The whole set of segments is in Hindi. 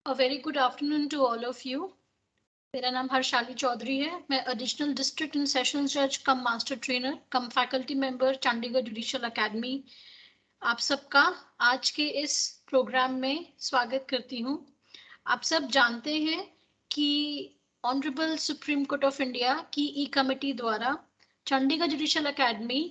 A very good afternoon to all of you. मेरा नाम हर्षाली चौधरी है। मैं एडिशनल डिस्ट्रिक्ट एंड सेशंस जज cum master trainer cum faculty member Chandigarh judicial academy आप सबका आज के इस प्रोग्राम में स्वागत करती हूँ। आप सब जानते हैं कि honourable supreme court of India की ई कमेटी द्वारा चंडीगढ़ जुडिशियल एकेडमी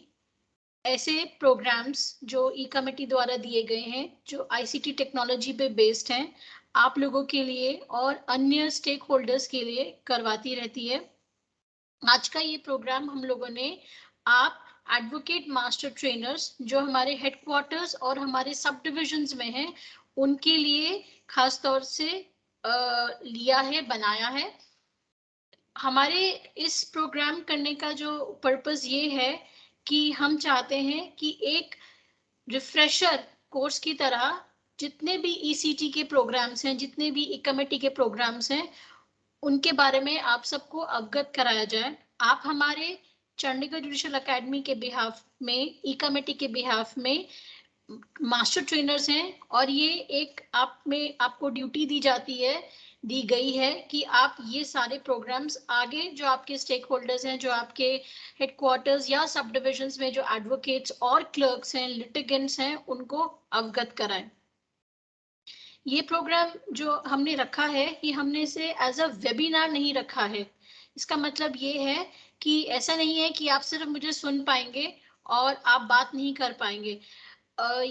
ऐसे प्रोग्राम्स जो ई कमेटी द्वारा दिए गए हैं जो आईसीटी टेक्नोलॉजी पे बेस्ड हैं आप लोगों के लिए और अन्य स्टेक होल्डर्स के लिए करवाती रहती है। आज का ये प्रोग्राम हम लोगों ने आप एडवोकेट मास्टर ट्रेनर्स जो हमारे हेडक्वार्टर्स और हमारे सब डिविजन्स में हैं उनके लिए खास तौर से लिया है, बनाया है। हमारे इस प्रोग्राम करने का जो पर्पस ये है कि हम चाहते हैं कि एक रिफ्रेशर कोर्स की तरह जितने भी ईसीटी के प्रोग्राम्स हैं, जितने भी ई कमेटी के प्रोग्राम्स हैं, उनके बारे में आप सबको अवगत कराया जाए। आप हमारे चंडीगढ़ जुडिशियल एकेडमी के बिहाफ में, ई कमेटी के बिहाफ में मास्टर ट्रेनर्स हैं और ये एक आपको ड्यूटी दी गई है कि आप ये सारे प्रोग्राम्स आगे जो आपके स्टेक होल्डर्स हैं, जो आपके हेडक्वार्टर्स या सब डिविजन्स में जो एडवोकेट्स और क्लर्क्स हैं, लिटिगेंट्स हैं, उनको अवगत कराएं। ये प्रोग्राम जो हमने रखा है ये हमने इसे एज अ वेबिनार नहीं रखा है। इसका मतलब ये है कि ऐसा नहीं है कि आप सिर्फ मुझे सुन पाएंगे और आप बात नहीं कर पाएंगे।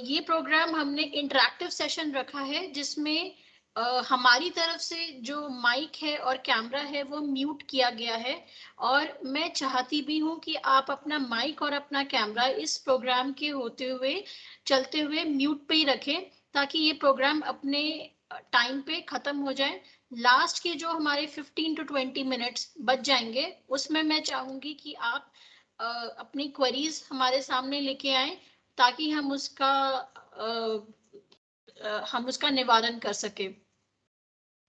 ये प्रोग्राम हमने इंटरैक्टिव सेशन रखा है जिसमें हमारी तरफ से जो माइक है और कैमरा है वो म्यूट किया गया है और मैं चाहती भी हूँ कि आप अपना माइक और अपना कैमरा इस प्रोग्राम के होते हुए चलते हुए म्यूट पे ही रखें ताकि ये प्रोग्राम अपने टाइम पे खत्म हो जाए। लास्ट के जो हमारे 15 to 20 मिनट्स बच जाएंगे उसमें मैं चाहूंगी कि आप अपनी क्वेरीज हमारे सामने लेके आएं ताकि हम उसका निवारण कर सके।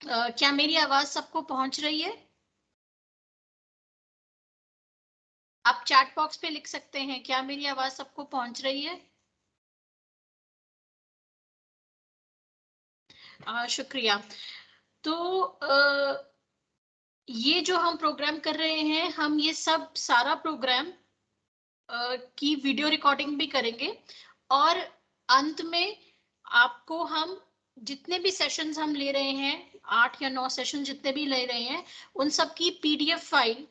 क्या मेरी आवाज सबको पहुंच रही है? आप चैट बॉक्स पे लिख सकते हैं, क्या मेरी आवाज सबको पहुंच रही है? शुक्रिया। तो ये जो हम प्रोग्राम कर रहे हैं, हम ये सब सारा प्रोग्राम की वीडियो रिकॉर्डिंग भी करेंगे और अंत में आपको हम जितने भी सेशंस हम ले रहे हैं, 8 या 9 सेशन जितने भी ले रहे हैं, उन सब की पीडीएफ फाइल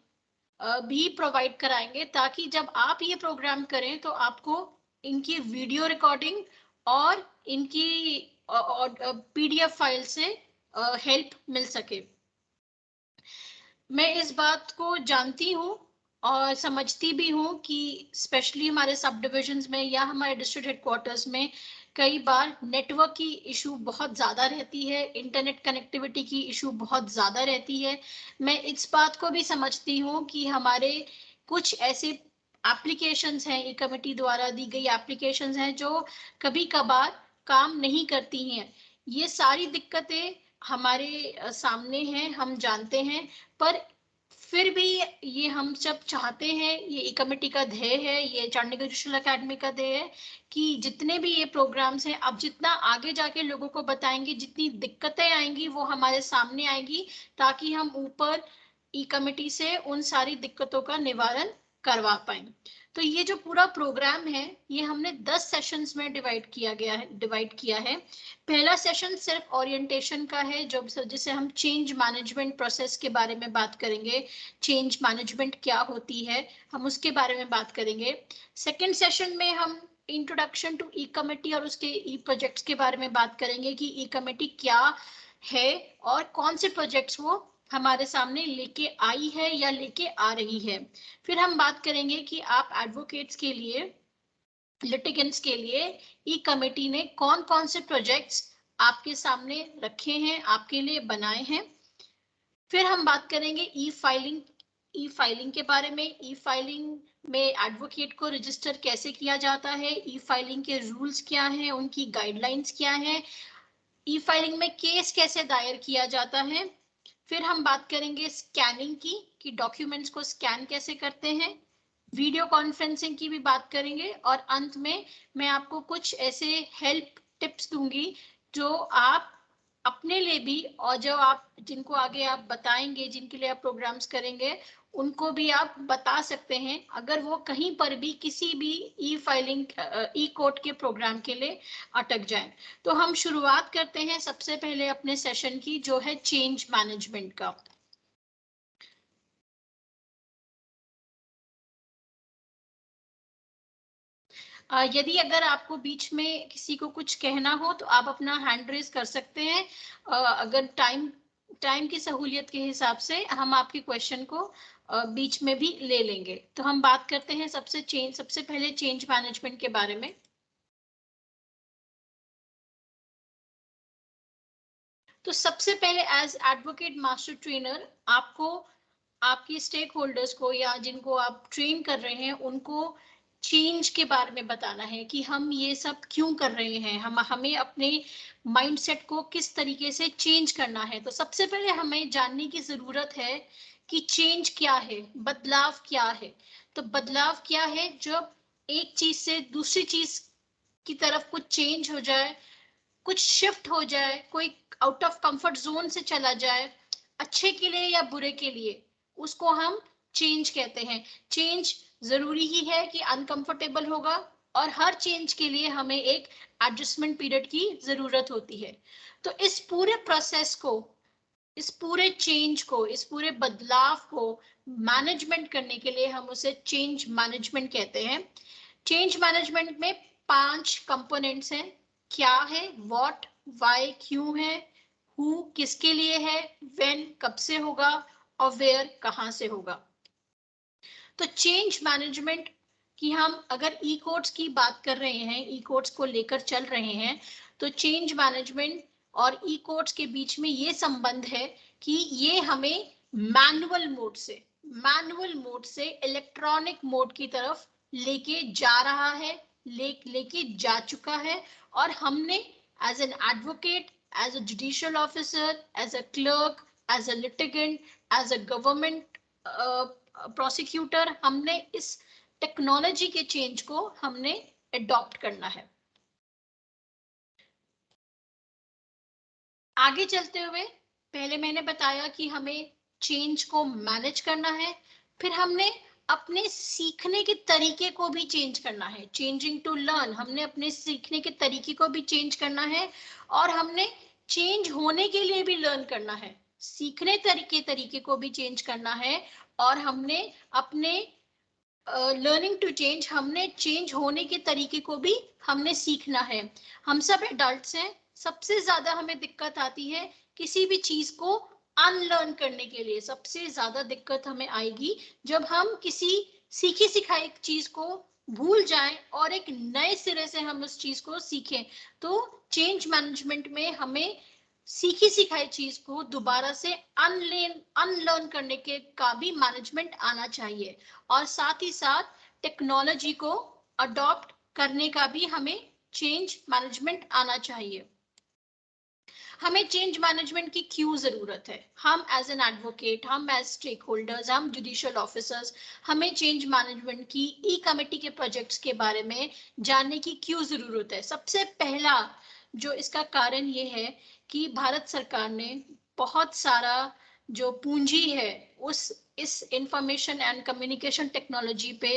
भी प्रोवाइड कराएंगे ताकि जब आप ये प्रोग्राम करें तो आपको इनकी वीडियो रिकॉर्डिंग और इनकी पीडीएफ फाइल से हेल्प मिल सके। मैं इस बात को जानती हूँ और समझती भी हूँ कि स्पेशली हमारे सब डिविजन्स में या हमारे डिस्ट्रिक्ट हेडक्वार्टर्स में कई बार नेटवर्क की इशू बहुत ज़्यादा रहती है, इंटरनेट कनेक्टिविटी की इशू बहुत ज़्यादा रहती है। मैं इस बात को भी समझती हूँ कि हमारे कुछ ऐसे एप्लीकेशंस हैं, ई कमेटी द्वारा दी गई एप्लीकेशंस हैं जो कभी कभार काम नहीं करती हैं। ये सारी दिक्कतें हमारे सामने हैं, हम जानते हैं, पर फिर भी ये हम सब चाहते हैं, ये कमेटी का ध्येय है, ये चंडीगढ़ जुडिशियल एकेडमी का ध्येय है कि जितने भी ये प्रोग्राम्स हैं, अब जितना आगे जाके लोगों को बताएंगे, जितनी दिक्कतें आएंगी वो हमारे सामने आएंगी ताकि हम ऊपर ई कमेटी से उन सारी दिक्कतों का निवारण करवा पाए। तो ये जो पूरा प्रोग्राम है ये हमने 10 सेशंस में डिवाइड किया है। पहला सेशन सिर्फ ओरिएंटेशन का है जिसे हम चेंज मैनेजमेंट प्रोसेस के बारे में बात करेंगे। चेंज मैनेजमेंट क्या होती है हम उसके बारे में बात करेंगे। सेकेंड सेशन में हम इंट्रोडक्शन टू ई कमेटी और उसके ई प्रोजेक्ट्स के बारे में बात करेंगे कि ई कमेटी क्या है और कौन से प्रोजेक्ट्स वो हमारे सामने लेके आई है या लेके आ रही है। फिर हम बात करेंगे कि आप एडवोकेट्स के लिए, लिटिगेंट्स के लिए ई कमेटी ने कौन कौन से प्रोजेक्ट्स आपके सामने रखे हैं, आपके लिए बनाए हैं। फिर हम बात करेंगे ई फाइलिंग के बारे में। ई फाइलिंग में एडवोकेट को रजिस्टर कैसे किया जाता है, ई फाइलिंग के रूल्स क्या हैं, उनकी गाइडलाइंस क्या है, ई फाइलिंग में केस कैसे दायर किया जाता है। फिर हम बात करेंगे स्कैनिंग की कि डॉक्यूमेंट्स को स्कैन कैसे करते हैं। वीडियो कॉन्फ्रेंसिंग की भी बात करेंगे और अंत में मैं आपको कुछ ऐसे हेल्प टिप्स दूंगी जो आप अपने लिए भी, और जो आप जिनको आगे आप बताएंगे, जिनके लिए आप प्रोग्राम्स करेंगे, उनको भी आप बता सकते हैं अगर वो कहीं पर भी किसी भी ई फाइलिंग ई कोर्ट के प्रोग्राम के लिए अटक जाए। तो हम शुरुआत करते हैं सबसे पहले अपने सेशन की, जो है चेंज मैनेजमेंट का। यदि अगर आपको बीच में किसी को कुछ कहना हो तो आप अपना हैंड रेज कर सकते हैं। अगर टाइम की सहूलियत के हिसाब से हम आपके क्वेश्चन को बीच में भी ले लेंगे। तो हम बात करते हैं सबसे पहले चेंज मैनेजमेंट के बारे में। तो सबसे पहले एज एडवोकेट मास्टर ट्रेनर आपको आपकी स्टेक होल्डर्स को या जिनको आप ट्रेन कर रहे हैं उनको चेंज के बारे में बताना है कि हम ये सब क्यों कर रहे हैं, हमें अपने माइंडसेट को किस तरीके से चेंज करना है। तो सबसे पहले हमें जानने की जरूरत है कि चेंज क्या है, बदलाव क्या है। तो बदलाव क्या है, जब एक चीज से दूसरी चीज की तरफ कुछ चेंज हो जाए, कुछ शिफ्ट हो जाए, कोई आउट ऑफ कंफर्ट जोन से चला जाए, अच्छे के लिए या बुरे के लिए, उसको हम चेंज कहते हैं। चेंज जरूरी ही है कि अनकंफर्टेबल होगा, और हर चेंज के लिए हमें एक एडजस्टमेंट पीरियड की जरूरत होती है। तो इस पूरे प्रोसेस को, इस पूरे चेंज को, इस पूरे बदलाव को मैनेजमेंट करने के लिए हम उसे चेंज मैनेजमेंट कहते हैं। चेंज मैनेजमेंट में 5 कंपोनेंट्स हैं। क्या है, व्हाट, व्हाई क्यों है, हु किसके लिए है, व्हेन कब से होगा, और वेयर कहां से होगा। तो चेंज मैनेजमेंट की हम अगर ई कोड्स की बात कर रहे हैं, ई कोड्स को लेकर चल रहे हैं, तो चेंज मैनेजमेंट और ई कोड्स के बीच में ये संबंध है कि ये हमें मैनुअल मोड से इलेक्ट्रॉनिक मोड की तरफ लेके जा रहा है, लेके जा चुका है। और हमने as an advocate, as a judicial officer, as a clerk, as a litigant, as a government prosecutor, हमने इस टेक्नोलॉजी के चेंज को हमने अडॉप्ट करना है। आगे चलते हुए पहले मैंने बताया कि हमें चेंज को मैनेज करना है, फिर हमने अपने सीखने के तरीके को भी चेंज करना है। चेंजिंग टू लर्न, हमने अपने सीखने के तरीके को भी चेंज करना है, और हमने चेंज होने के लिए भी लर्न करना है। सीखने तरीके को भी चेंज करना है, और हमने अपने लर्निंग टू चेंज, हमने चेंज होने के तरीके को भी हमने सीखना है। हम सब एडल्ट्स हैं, सबसे ज्यादा हमें दिक्कत आती है किसी भी चीज को अनलर्न करने के लिए। सबसे ज्यादा दिक्कत हमें आएगी जब हम किसी सीखी सिखाई चीज को भूल जाएं और एक नए सिरे से हम उस चीज को सीखें। तो चेंज मैनेजमेंट में हमें सीखी सिखाई चीज को दोबारा से अनलर्न करने के का भी मैनेजमेंट आना चाहिए, और साथ ही साथ टेक्नोलॉजी को अडॉप्ट करने का भी हमें चेंज मैनेजमेंट आना चाहिए। हमें चेंज मैनेजमेंट की क्यों जरूरत है? हम एज एन एडवोकेट, हम एज स्टेक होल्डर्स, हम जुडिशियल ऑफिसर्स, हमें चेंज मैनेजमेंट की ई कमेटी के प्रोजेक्ट्स के बारे में जानने की क्यों जरूरत है? सबसे पहला जो इसका कारण ये है कि भारत सरकार ने बहुत सारा जो पूंजी है उस इस इंफॉर्मेशन एंड कम्युनिकेशन टेक्नोलॉजी पे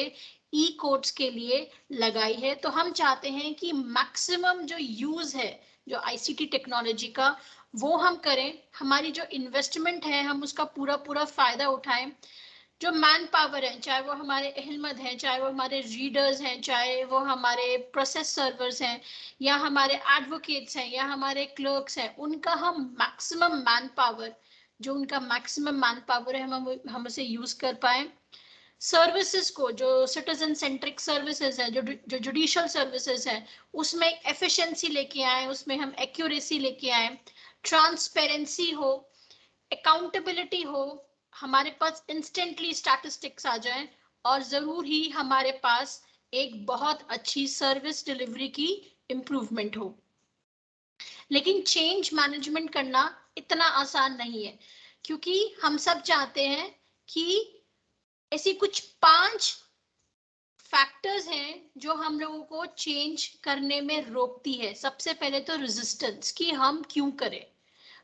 ई कोड्स के लिए लगाई है। तो हम चाहते हैं कि मैक्सिमम जो यूज है जो आईसीटी टेक्नोलॉजी का, वो हम करें। हमारी जो इन्वेस्टमेंट है हम उसका पूरा पूरा फायदा उठाएं। जो मैन पावर है, चाहे वो हमारे अहलमद हैं, चाहे वो हमारे रीडर्स हैं, चाहे वो हमारे प्रोसेस सर्वर्स हैं, या हमारे एडवोकेट्स हैं, या हमारे क्लर्क्स हैं, उनका हम मैक्सिमम मैन पावर, जो उनका मैक्सिमम मैन पावर है, हम उसे यूज कर पाए। सर्विसेज को, जो सिटीजन सेंट्रिक सर्विसेज है, जो जुडिशियल सर्विसेज है, उसमें एफिशिएंसी लेके आए, उसमें हम एक्यूरेसी लेके आए, ट्रांसपेरेंसी हो, अकाउंटेबिलिटी हो, हमारे पास इंस्टेंटली स्टैटिस्टिक्स आ जाए, और जरूर ही हमारे पास एक बहुत अच्छी सर्विस डिलीवरी की इंप्रूवमेंट हो। लेकिन चेंज मैनेजमेंट करना इतना आसान नहीं है, क्योंकि हम सब चाहते हैं कि ऐसी कुछ 5 फैक्टर्स हैं जो हम लोगों को चेंज करने में रोकती है। सबसे पहले तो रेजिस्टेंस, कि हम क्यों करें।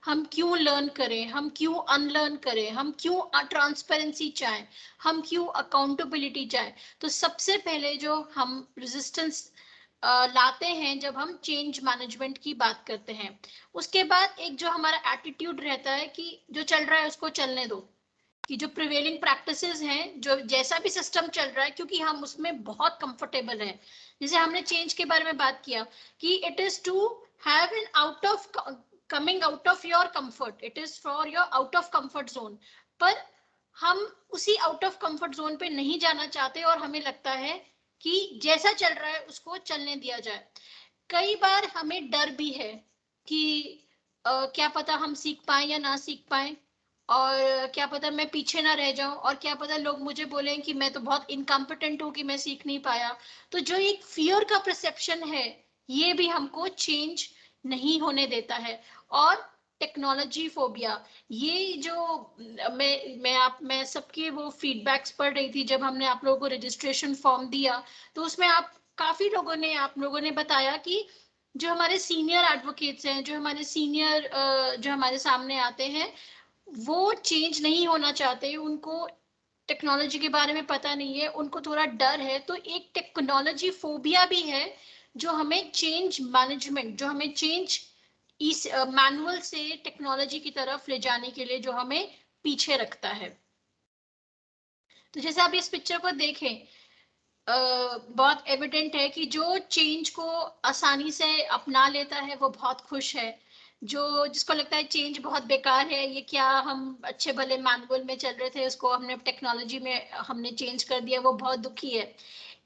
हम क्यों लर्न करें, हम क्यों अनलर्न करें, हम क्यों ट्रांसपेरेंसी चाहें, हम क्यों अकाउंटेबिलिटी चाहें। तो सबसे पहले जो हम रेजिस्टेंस लाते हैं जब हम चेंज मैनेजमेंट की बात करते हैं, उसके बाद एक जो हमारा एटीट्यूड रहता है कि जो चल रहा है उसको चलने दो, कि जो प्रिवेलिंग प्रैक्टिसेस हैं, जो जैसा भी सिस्टम चल रहा है, क्योंकि हम उसमें बहुत कंफर्टेबल हैं। जैसे हमने चेंज के बारे में बात किया कि it is to have an out of coming out of your comfort, it is for your out of comfort zone. पर हम उसी आउट ऑफ कंफर्ट जोन पे नहीं जाना चाहते और हमें लगता है कि जैसा चल रहा है उसको चलने दिया जाए। कई बार हमें डर भी है कि क्या पता हम सीख पाए या ना सीख पाए, और क्या पता मैं पीछे ना रह जाऊं, और क्या पता लोग मुझे बोलें कि मैं तो बहुत इनकम्पिटेंट हूं कि मैं सीख नहीं पाया। तो जो एक फियर का परसेप्शन है, ये भी हमको चेंज नहीं होने देता है। और टेक्नोलॉजी फोबिया, ये जो मैं सबके वो फीडबैक्स पढ़ रही थी जब हमने आप लोगों को रजिस्ट्रेशन फॉर्म दिया, तो उसमें काफी लोगों आप लोगों ने बताया कि जो हमारे सीनियर एडवोकेट्स हैं, जो हमारे सीनियर जो हमारे सामने आते हैं, वो चेंज नहीं होना चाहते, उनको टेक्नोलॉजी के बारे में पता नहीं है, उनको थोड़ा डर है। तो एक टेक्नोलॉजी फोबिया भी है जो हमें चेंज मैनेजमेंट, जो हमें चेंज इस मैनुअल से टेक्नोलॉजी की तरफ ले जाने के लिए जो हमें पीछे रखता है। तो जैसे आप इस पिक्चर को देखें, बहुत एविडेंट है कि जो चेंज को आसानी से अपना लेता है वो बहुत खुश है। जो जिसको लगता है चेंज बहुत बेकार है, ये क्या, हम अच्छे भले मैनुअल में चल रहे थे, उसको हमने टेक्नोलॉजी में हमने चेंज कर दिया, वो बहुत दुखी है।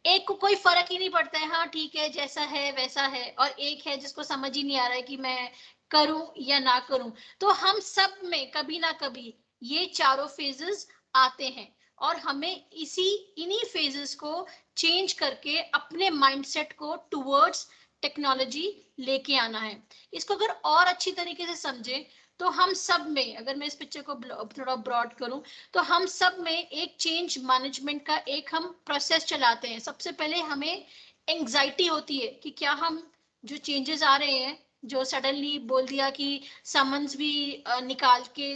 एक को कोई फर्क ही नहीं पड़ता है, हाँ ठीक है जैसा है वैसा है, और एक है जिसको समझ ही नहीं आ रहा है कि मैं करूं या ना करूं। तो हम सब में कभी ना कभी ये चारों फेजेस आते हैं, और हमें इन्हीं फेजेस को चेंज करके अपने माइंडसेट को टुवर्ड्स टेक्नोलॉजी लेके आना है। इसको अगर और अच्छी तरीके से समझे तो हम सब में, अगर मैं इस पिक्चर को थोड़ा ब्रॉड करूं, तो हम सब में एक चेंज मैनेजमेंट का एक हम प्रोसेस चलाते हैं। सबसे पहले हमें एंजाइटी होती है कि क्या हम जो चेंजेस आ रहे हैं, जो सडनली बोल दिया कि समन्स भी निकाल के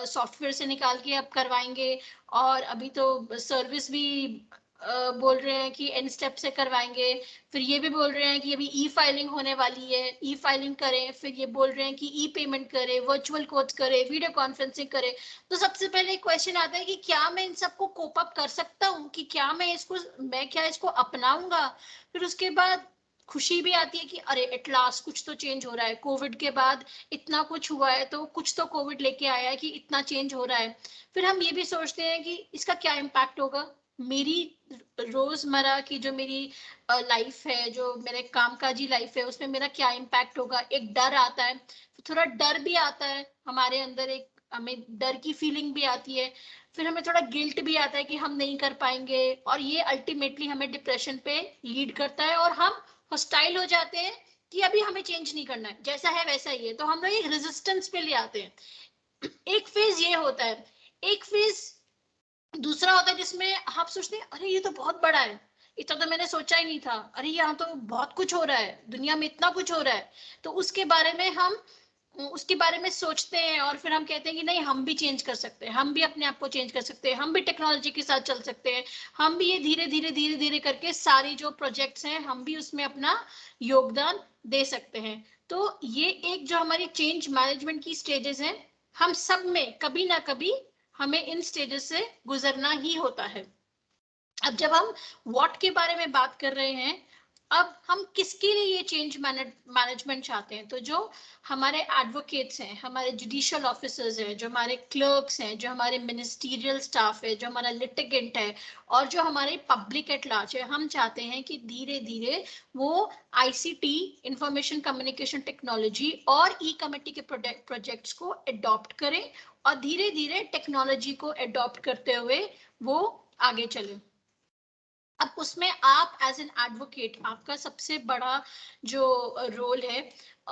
सॉफ्टवेयर से निकाल के अब करवाएंगे, और अभी तो सर्विस भी बोल रहे हैं कि एन स्टेप से करवाएंगे, फिर ये भी बोल रहे हैं कि अभी ई फाइलिंग होने वाली है, ई फाइलिंग करें, फिर ये बोल रहे हैं कि ई पेमेंट करें, वर्चुअल कोर्स करें, वीडियो कॉन्फ्रेंसिंग करें। तो सबसे पहले क्वेश्चन आता है कि क्या मैं इन सबको कोप अप कर सकता हूँ, कि क्या मैं क्या इसको अपनाऊंगा। फिर उसके बाद खुशी भी आती है कि अरे एट लास्ट कुछ तो चेंज हो रहा है, कोविड के बाद इतना कुछ हुआ है, तो कुछ तो कोविड लेके आया है कि इतना चेंज हो रहा है। फिर हम ये भी सोचते हैं कि इसका क्या इम्पैक्ट होगा मेरी रोजमर्रा की जो मेरी लाइफ है, जो मेरे कामकाजी लाइफ है, उसमें मेरा क्या इम्पैक्ट होगा। एक डर आता है, थोड़ा डर भी आता है हमारे अंदर, एक हमें डर की फीलिंग भी आती है। फिर हमें थोड़ा गिल्ट भी आता है कि हम नहीं कर पाएंगे, और ये अल्टीमेटली हमें डिप्रेशन पे लीड करता है, और हम हॉस्टाइल हो जाते हैं कि अभी हमें चेंज नहीं करना है, जैसा है वैसा ही है। तो हम लोग एक रेजिस्टेंस पे ले आते हैं। एक फेज ये होता है। एक फेज दूसरा होता है जिसमें आप सोचते हैं अरे ये तो बहुत बड़ा है, इतना तो मैंने सोचा ही नहीं था, अरे यहाँ तो बहुत कुछ हो रहा है, दुनिया में इतना कुछ हो रहा है। तो उसके बारे में सोचते हैं, और फिर हम कहते हैं कि नहीं, हम भी चेंज कर सकते हैं, हम भी अपने आप को चेंज कर सकते हैं, हम भी टेक्नोलॉजी के साथ चल सकते हैं, हम भी ये धीरे धीरे करके सारी जो प्रोजेक्ट्स हैं हम भी उसमें अपना योगदान दे सकते हैं। तो ये एक जो हमारी चेंज मैनेजमेंट की स्टेजेस हैं, हम सब में कभी ना कभी हमें इन स्टेजेस से गुजरना ही होता है। अब जब हम व्हाट के बारे में बात कर रहे हैं, अब हम किसके लिए ये चेंज मैनेजमेंट चाहते हैं। तो जो हमारे एडवोकेट्स हैं, हमारे जुडिशियल ऑफिसर्स हैं, जो हमारे क्लर्क्स हैं, जो हमारे मिनिस्टीरियल स्टाफ है, जो हमारा लिटिगेंट है, और जो हमारे पब्लिक एट लार्ज है, हम चाहते हैं कि धीरे धीरे वो आईसीटी, इंफॉर्मेशन कम्युनिकेशन टेक्नोलॉजी और ई कमेटी के प्रोजेक्ट्स को अडॉप्ट करें, और धीरे धीरे टेक्नोलॉजी को अडॉप्ट करते हुए वो आगे चले। अब उसमें आप एज एन एडवोकेट, आपका सबसे बड़ा जो रोल है,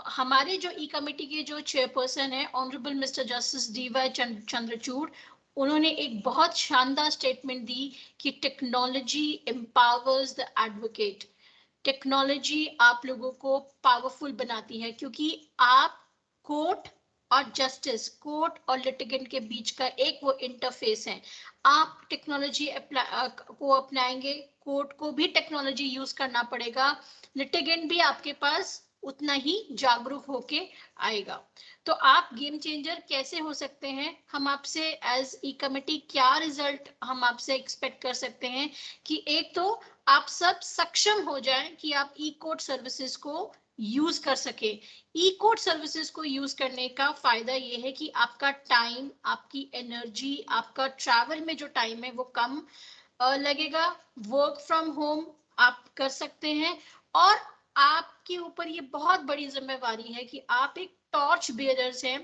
हमारे जो ई कमेटी के जो चेयरपर्सन है honourable mister justice DY Chandrachud, उन्होंने एक बहुत शानदार स्टेटमेंट दी कि technology empowers the advocate. Technology आप लोगों को पावरफुल बनाती है, क्योंकि आप कोर्ट और जस्टिस, कोर्ट और लिटिगेंट के बीच का एक वो इंटरफेस है। आप टेक्नोलॉजी को अपनाएंगे, कोर्ट को भी टेक्नोलॉजी यूज करना पड़ेगा, लिटिगेंट भी आपके पास उतना ही जागरूक होके आएगा। तो आप गेम चेंजर कैसे हो सकते हैं, हम आपसे एज ई कमिटी क्या रिजल्ट हम आपसे एक्सपेक्ट कर सकते हैं कि एक तो आप सब सक्षम हो जाएं कि आप ई कोर्ट सर्विसेज को यूज कर सके। ई कोर्ट सर्विसेज को यूज करने का फायदा ये है कि आपका टाइम, आपकी एनर्जी, आपका ट्रैवल में जो टाइम है वो कम लगेगा, वर्क फ्रॉम होम आप कर सकते हैं, और आपके ऊपर ये बहुत बड़ी जिम्मेवारी है कि आप एक टॉर्च बेयरर्स हैं।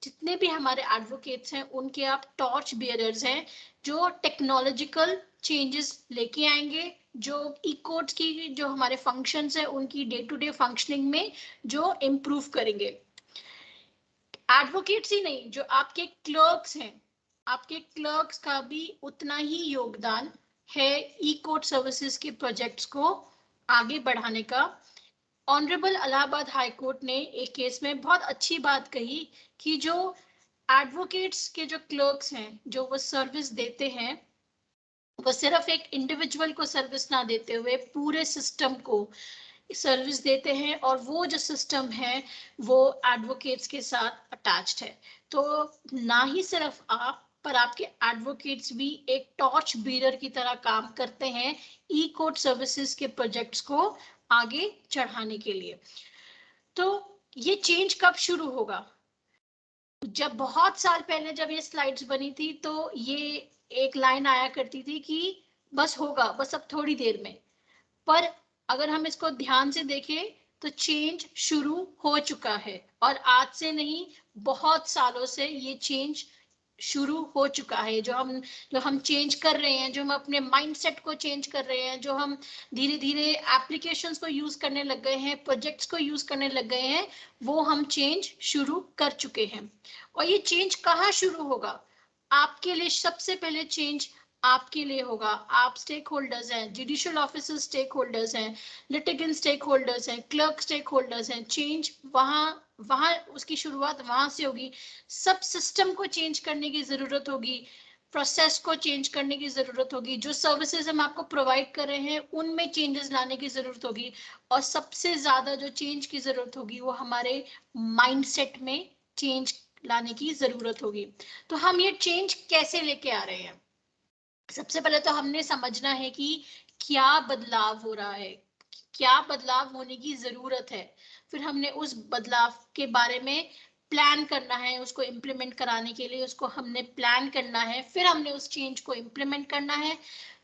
जितने भी हमारे एडवोकेट्स हैं उनके आप टॉर्च बेयरर्स हैं, जो टेक्नोलॉजिकल चेंजेस लेके आएंगे, जो ई कोर्ट्स की जो हमारे फंक्शंस हैं उनकी डे टू डे फंक्शनिंग में जो इम्प्रूव करेंगे। एडवोकेट्स ही नहीं, जो आपके क्लर्क्स हैं, आपके क्लर्क्स का भी उतना ही योगदान है ई कोर्ट सर्विसेज के प्रोजेक्ट्स को आगे बढ़ाने का। ऑनरेबल इलाहाबाद हाई कोर्ट ने एक केस में बहुत अच्छी बात कही कि जो एडवोकेट्स के जो क्लर्क्स हैं, जो वो सर्विस देते हैं, वो सिर्फ एक इंडिविजुअल को सर्विस ना देते हुए पूरे सिस्टम को सर्विस देते हैं, और वो जो सिस्टम है वो एडवोकेट्स के साथ अटैच्ड है। तो ना ही सिर्फ आप, पर आपके एडवोकेट्स भी एक टॉर्च बीरर की तरह काम करते हैं ई कोर्ट सर्विसेज के प्रोजेक्ट्स को आगे चढ़ाने के लिए। तो ये चेंज कब शुरू होगा? जब बहुत साल पहले जब ये स्लाइड्स बनी थी तो ये एक लाइन आया करती थी कि बस होगा, बस अब थोड़ी देर में। पर अगर हम इसको ध्यान से देखें तो चेंज शुरू हो चुका है, और आज से नहीं, बहुत सालों से ये चेंज शुरू हो चुका है। जो हम चेंज कर रहे हैं, जो हम अपने माइंडसेट को चेंज कर रहे हैं, जो हम धीरे धीरे एप्लीकेशंस को यूज करने लग गए हैं, प्रोजेक्ट्स को यूज करने लग गए हैं, वो हम चेंज शुरू कर चुके हैं। और ये चेंज कहाँ शुरू होगा? आपके लिए सबसे पहले चेंज आपके लिए होगा। आप स्टेक होल्डर्स हैं, जुडिशियल ऑफिसर स्टेक होल्डर्स हैं, लिटिगेंट स्टेक होल्डर्स हैं, क्लर्क स्टेक होल्डर्स हैं। चेंज वहां वहां उसकी शुरुआत वहां से होगी। सब सिस्टम को चेंज करने की जरूरत होगी, प्रोसेस को चेंज करने की जरूरत होगी, जो सर्विसेज हम आपको प्रोवाइड कर रहे हैं उनमें चेंजेस लाने की जरूरत होगी, और सबसे ज्यादा जो चेंज की जरूरत होगी वो हमारे माइंडसेट में चेंज लाने की जरूरत होगी। तो हम ये चेंज कैसे लेके आ रहे हैं? सबसे पहले तो हमने समझना है कि क्या बदलाव हो रहा है, क्या बदलाव होने की जरूरत है। फिर हमने उस बदलाव के बारे में प्लान करना है, उसको इम्प्लीमेंट कराने के लिए उसको हमने प्लान करना है, फिर हमने उस चेंज को इम्प्लीमेंट करना है,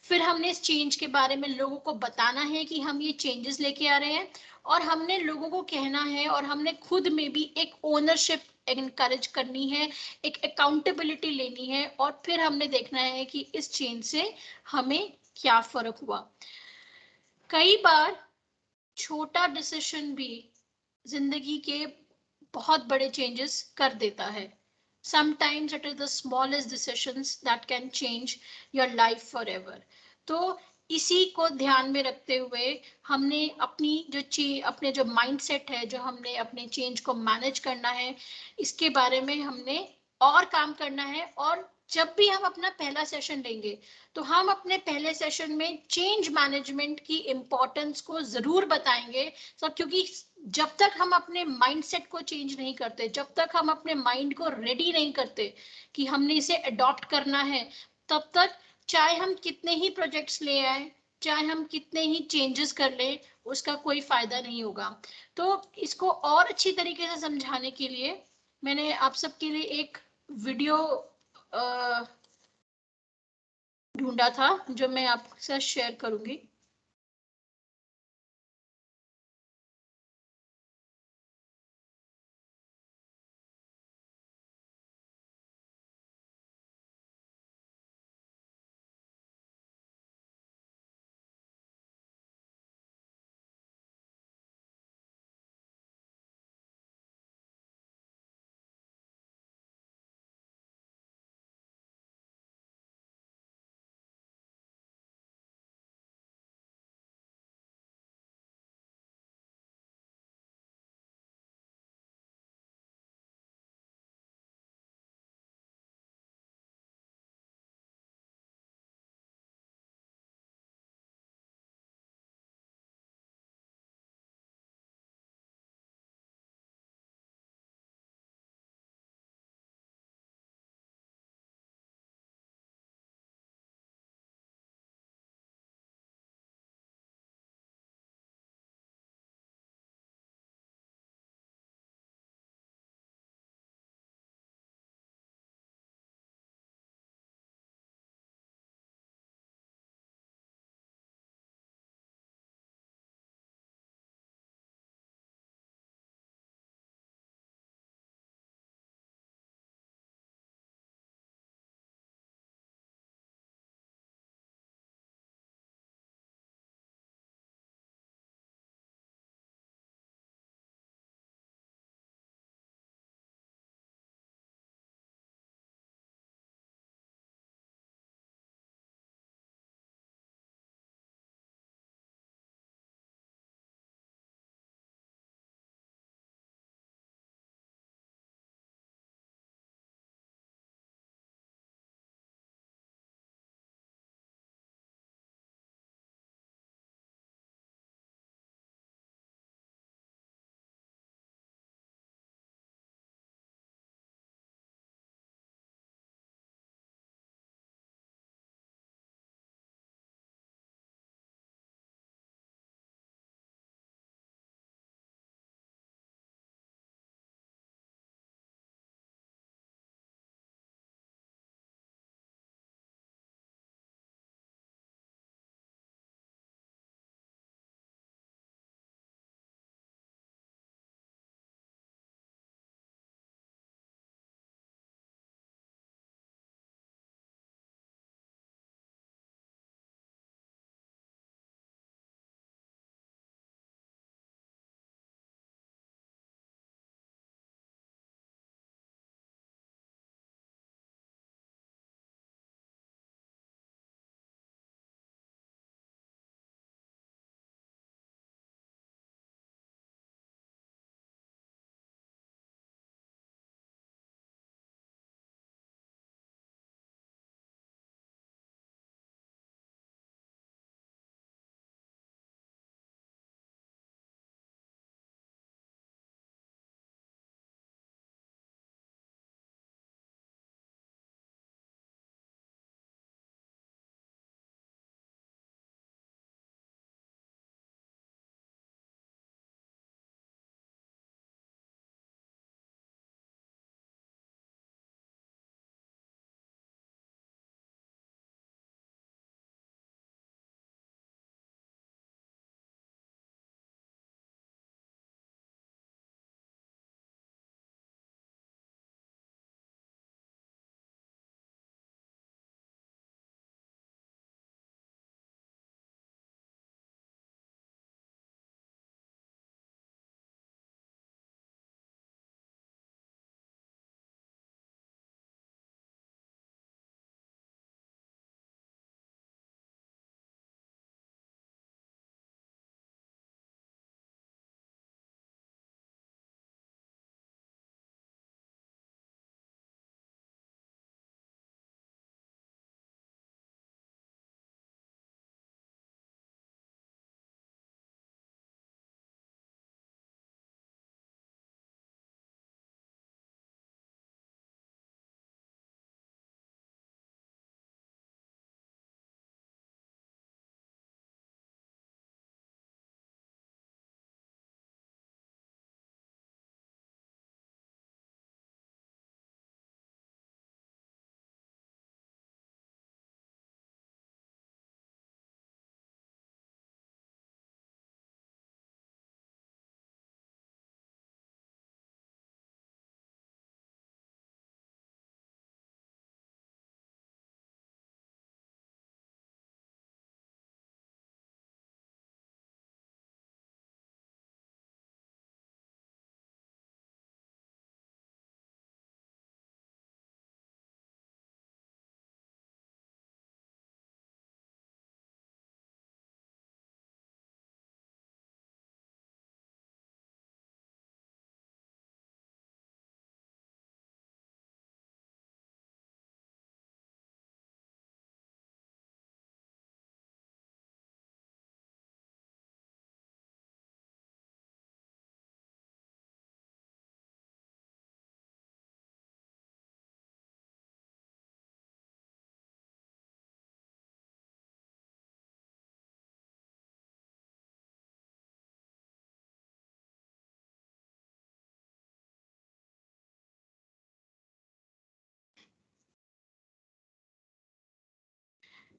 फिर हमने इस चेंज के बारे में लोगों को बताना है कि हम ये चेंजेस लेके आ रहे हैं, और हमने लोगों को कहना है, और हमने खुद में भी एक ओनरशिप एनकरेज करनी है, एक अकाउंटेबिलिटी लेनी है, और फिर हमने देखना है कि इस चेंज से हमें क्या फर्क हुआ। कई बार छोटा डिसीजन भी जिंदगी के बहुत बड़े चेंजेस कर देता है। Sometimes it is the smallest decisions that can change your life forever. तो इसी को ध्यान में रखते हुए हमने अपने जो माइंडसेट है, जो हमने अपने चेंज को मैनेज करना है, इसके बारे में हमने और काम करना है। और जब भी हम अपना पहला सेशन लेंगे तो हम अपने पहले सेशन में चेंज मैनेजमेंट की इंपॉर्टेंस को जरूर बताएंगे सब, क्योंकि जब तक हम अपने माइंडसेट को चेंज नहीं करते, जब तक हम अपने माइंड को रेडी नहीं करते कि हमने इसे अडॉप्ट करना है, तब तक चाहे हम कितने ही प्रोजेक्ट्स ले आए, चाहे हम कितने ही चेंजेस कर ले, उसका कोई फायदा नहीं होगा। तो इसको और अच्छी तरीके से समझाने के लिए मैंने आप सबके लिए एक वीडियो ढूंढा था जो मैं आपके साथ शेयर करूंगी।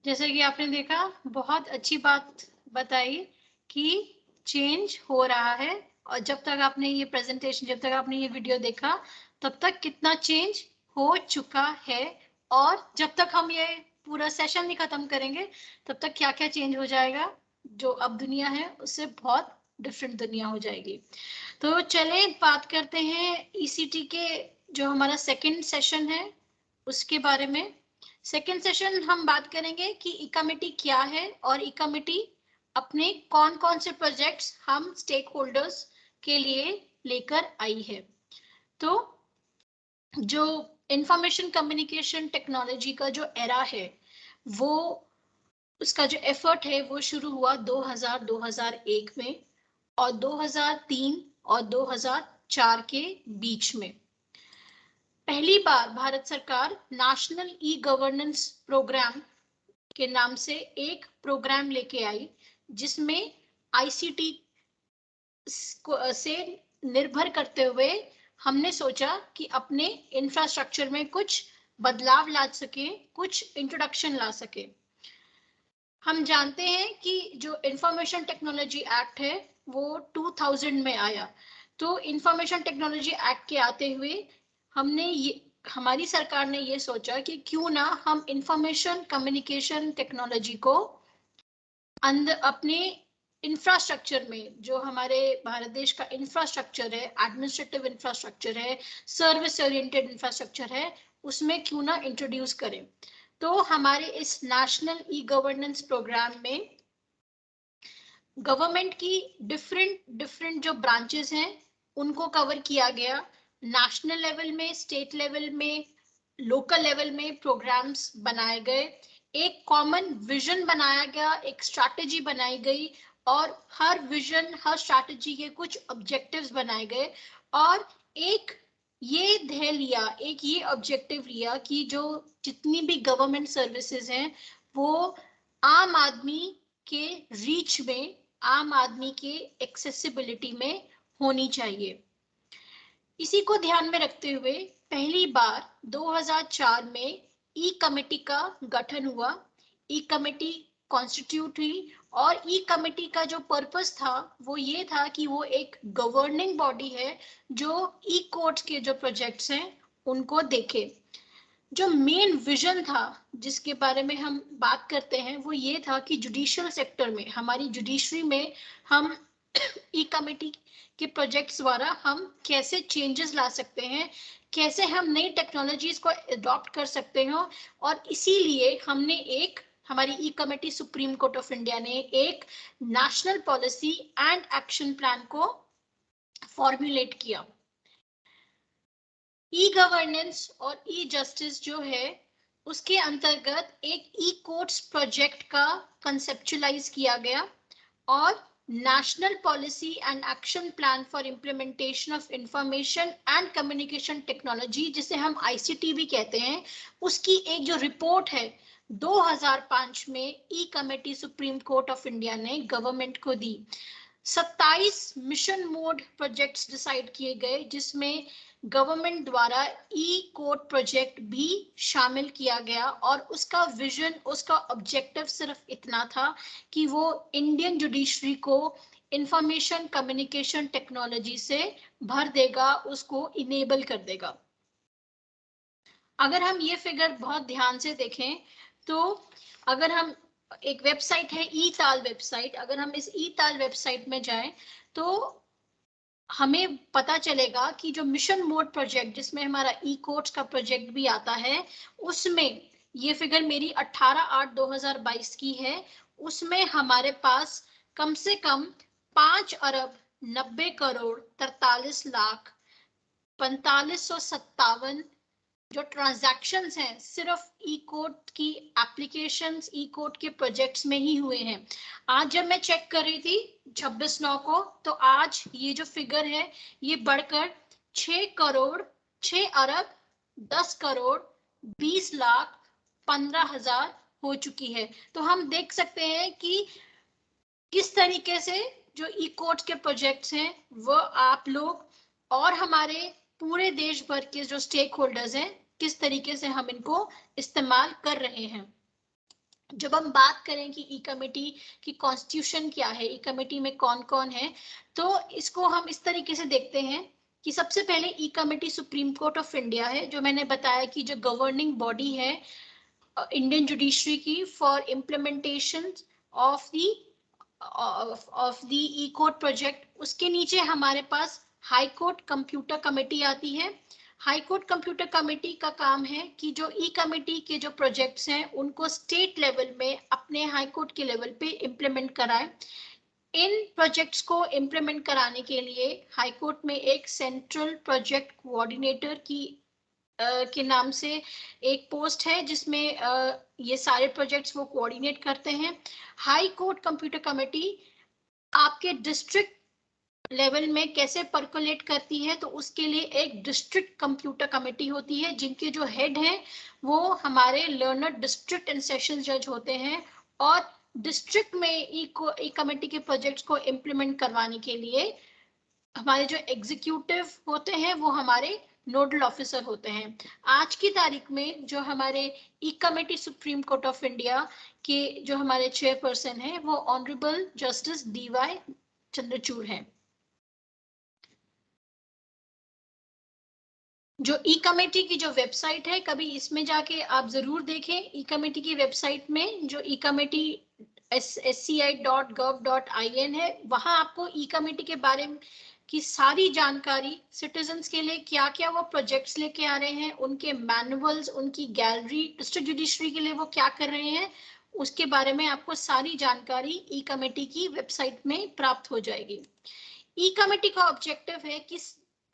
जैसे कि आपने देखा, बहुत अच्छी बात बताई कि चेंज हो रहा है, और जब तक आपने ये प्रेजेंटेशन, जब तक आपने ये वीडियो देखा, तब तक कितना चेंज हो चुका है, और जब तक हम ये पूरा सेशन नहीं खत्म करेंगे तब तक क्या क्या चेंज हो जाएगा। जो अब दुनिया है उससे बहुत डिफरेंट दुनिया हो जाएगी। तो चले बात करते हैं ईसीटी के जो हमारा सेकंड सेशन है उसके बारे में। सेकंड सेशन हम बात करेंगे कि ई कमिटी क्या है, और ई कमिटी अपने कौन कौन से प्रोजेक्ट्स हम स्टेक होल्डर्स के लिए लेकर आई है। तो जो इंफॉर्मेशन कम्युनिकेशन टेक्नोलॉजी का जो एरा है, वो उसका जो एफर्ट है वो शुरू हुआ 2000-2001 में, और 2003 और 2004 के बीच में पहली बार भारत सरकार नेशनल ई गवर्नेंस प्रोग्राम के नाम से एक प्रोग्राम लेके आई, जिसमें आईसीटी से निर्भर करते हुए हमने सोचा कि अपने इंफ्रास्ट्रक्चर में कुछ बदलाव ला सके, कुछ इंट्रोडक्शन ला सके। हम जानते हैं कि जो इंफॉर्मेशन टेक्नोलॉजी एक्ट है वो 2000 में आया। तो इंफॉर्मेशन टेक्नोलॉजी एक्ट के आते हुए हमने ये, हमारी सरकार ने ये सोचा कि क्यों ना हम इंफॉर्मेशन कम्युनिकेशन टेक्नोलॉजी को अंदर अपने इंफ्रास्ट्रक्चर में, जो हमारे भारत देश का इंफ्रास्ट्रक्चर है, एडमिनिस्ट्रेटिव इंफ्रास्ट्रक्चर है, सर्विस ओरिएंटेड इंफ्रास्ट्रक्चर है, उसमें क्यों ना इंट्रोड्यूस करें। तो हमारे इस नेशनल ई गवर्नेंस प्रोग्राम में गवर्नमेंट की डिफरेंट जो ब्रांचेस हैं उनको कवर किया गया। नेशनल लेवल में, स्टेट लेवल में, लोकल लेवल में प्रोग्राम्स बनाए गए, एक कॉमन विजन बनाया गया, एक स्ट्रैटेजी बनाई गई, और हर विजन, हर स्ट्रैटेजी के कुछ ऑब्जेक्टिव्स बनाए गए, और एक ये ध्येय लिया, एक ये ऑब्जेक्टिव लिया कि जो जितनी भी गवर्नमेंट सर्विसेज हैं वो आम आदमी के रीच में, आम आदमी के एक्सेसिबिलिटी में होनी चाहिए। इसी को ध्यान में रखते हुए पहली बार 2004 में ई कमेटी का गठन हुआ, ई कमेटी कॉन्स्टिट्यूट हुई, और ई कमेटी का जो पर्पस था वो ये था कि वो एक गवर्निंग बॉडी है जो ई कोर्ट्स के जो प्रोजेक्ट्स हैं उनको देखे। जो मेन विजन था जिसके बारे में हम बात करते हैं वो ये था कि जुडिशियल सेक्टर में, हमारी जुडिशरी में हम ई कमेटी के प्रोजेक्ट्स द्वारा हम कैसे चेंजेस ला सकते हैं, कैसे हम नई टेक्नोलॉजीज को अडॉप्ट कर सकते हैं, और इसीलिए हमने एक, हमारी e committee supreme court of India ने एक national policy and action plan को फॉर्मुलेट किया। ई गवर्नेंस और ई जस्टिस जो है उसके अंतर्गत एक ई कोर्ट्स प्रोजेक्ट का कंसेप्चुलाइज किया गया, और national policy and action plan for implementation of information and communication technology, जिसे हम आईसीटी भी कहते हैं, उसकी एक जो रिपोर्ट है 2005 में e committee supreme court of India ने गवर्नमेंट को दी। 27 मिशन मोड प्रोजेक्ट्स डिसाइड किए गए, जिसमें गवर्नमेंट द्वारा ई कोर्ट प्रोजेक्ट भी शामिल किया गया, और उसका विजन, उसका ऑब्जेक्टिव सिर्फ इतना था कि वो इंडियन जुडिशरी को इंफॉर्मेशन कम्युनिकेशन टेक्नोलॉजी से भर देगा, उसको इनेबल कर देगा। अगर हम ये फिगर बहुत ध्यान से देखें तो अगर हम, एक वेबसाइट है ई ताल वेबसाइट, अगर हम इस ई ताल वेबसाइट में जाएं तो हमें पता चलेगा कि जो मिशन मोड प्रोजेक्ट, जिसमें हमारा ई कोर्ट्स का प्रोजेक्ट भी आता है, उसमें ये फिगर मेरी 18/8/2022 की है, उसमें हमारे पास कम से कम 5,90,43,45,57 जो ट्रांजैक्शंस हैं सिर्फ ई कोर्ट की एप्लीकेशंस, ई कोर्ट के प्रोजेक्ट्स में ही हुए हैं। आज जब मैं चेक कर रही थी 26/9 को, तो आज ये जो फिगर है ये बढ़कर 6,10,20,15,000 हो चुकी है। तो हम देख सकते हैं कि किस तरीके से जो ई कोर्ट के प्रोजेक्ट्स हैं वो आप लोग और हमारे पूरे देश भर के जो स्टेक होल्डर्स हैं, किस तरीके से हम इनको इस्तेमाल कर रहे हैं। जब हम बात करें कि ई कमेटी की कॉन्स्टिट्यूशन क्या है, ई कमेटी में कौन कौन है, तो इसको हम इस तरीके से देखते हैं कि सबसे पहले e committee supreme court of India है, जो मैंने बताया कि जो गवर्निंग बॉडी है इंडियन जुडिशरी की for implementation of the e court project. उसके नीचे हमारे पास हाई कोर्ट कंप्यूटर कमेटी आती है। हाई कोर्ट कंप्यूटर कमेटी का काम है कि जो ई कमेटी के जो प्रोजेक्ट्स हैं उनको स्टेट लेवल में अपने हाई कोर्ट के लेवल पे इम्प्लीमेंट कराए। इन प्रोजेक्ट्स को इम्प्लीमेंट कराने के लिए हाई कोर्ट में एक सेंट्रल प्रोजेक्ट कोऑर्डिनेटर की के नाम से एक पोस्ट है, जिसमें ये सारे प्रोजेक्ट्स वो कोऑर्डिनेट करते हैं। हाई कोर्ट कंप्यूटर कमेटी आपके डिस्ट्रिक्ट लेवल में कैसे परकोलेट करती है, तो उसके लिए एक डिस्ट्रिक्ट कंप्यूटर कमेटी होती है, जिनके जो हेड हैं वो हमारे लर्नर डिस्ट्रिक्ट एंड सेशन जज होते हैं। और डिस्ट्रिक्ट में ई कमेटी के प्रोजेक्ट्स को इम्प्लीमेंट करवाने के लिए हमारे जो एग्जीक्यूटिव होते हैं वो हमारे नोडल ऑफिसर होते हैं। आज की तारीख में जो हमारे e committee supreme court of India के जो हमारे चेयरपर्सन हैं वो ऑनरेबल जस्टिस DY चंद्रचूड़ हैं। जो ई कमेटी की जो वेबसाइट है, कभी इसमें जाके आप जरूर देखें। ई कमेटी की वेबसाइट में जो ई कमेटी sci.gov.in है, वहां आपको ई कमेटी के बारे में की सारी जानकारी, सिटीजन्स के लिए क्या क्या वो प्रोजेक्ट्स लेके आ रहे हैं, उनके मैनुअल्स, उनकी गैलरी, डिस्ट्रिक्ट जुडिशरी के लिए वो क्या कर रहे हैं, उसके बारे में आपको सारी जानकारी ई कमेटी की वेबसाइट में प्राप्त हो जाएगी। ई कमेटी का ऑब्जेक्टिव है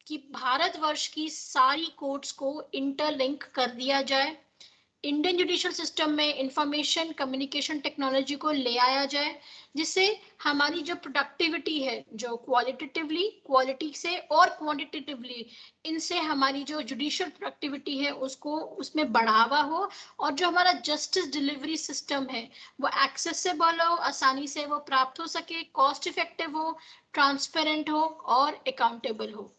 कि भारतवर्ष की सारी कोर्ट्स को इंटरलिंक कर दिया जाए, इंडियन जुडिशियल सिस्टम में इंफॉर्मेशन कम्युनिकेशन टेक्नोलॉजी को ले आया जाए, जिससे हमारी जो प्रोडक्टिविटी है, जो क्वालिटेटिवली, क्वालिटी से और क्वांटिटेटिवली, इनसे हमारी जो जुडिशियल प्रोडक्टिविटी है उसको उसमें बढ़ावा हो, और जो हमारा जस्टिस डिलीवरी सिस्टम है वो एक्सेसिबल हो, आसानी से वो प्राप्त हो सके, कॉस्ट इफेक्टिव हो, ट्रांसपेरेंट हो और अकाउंटेबल हो।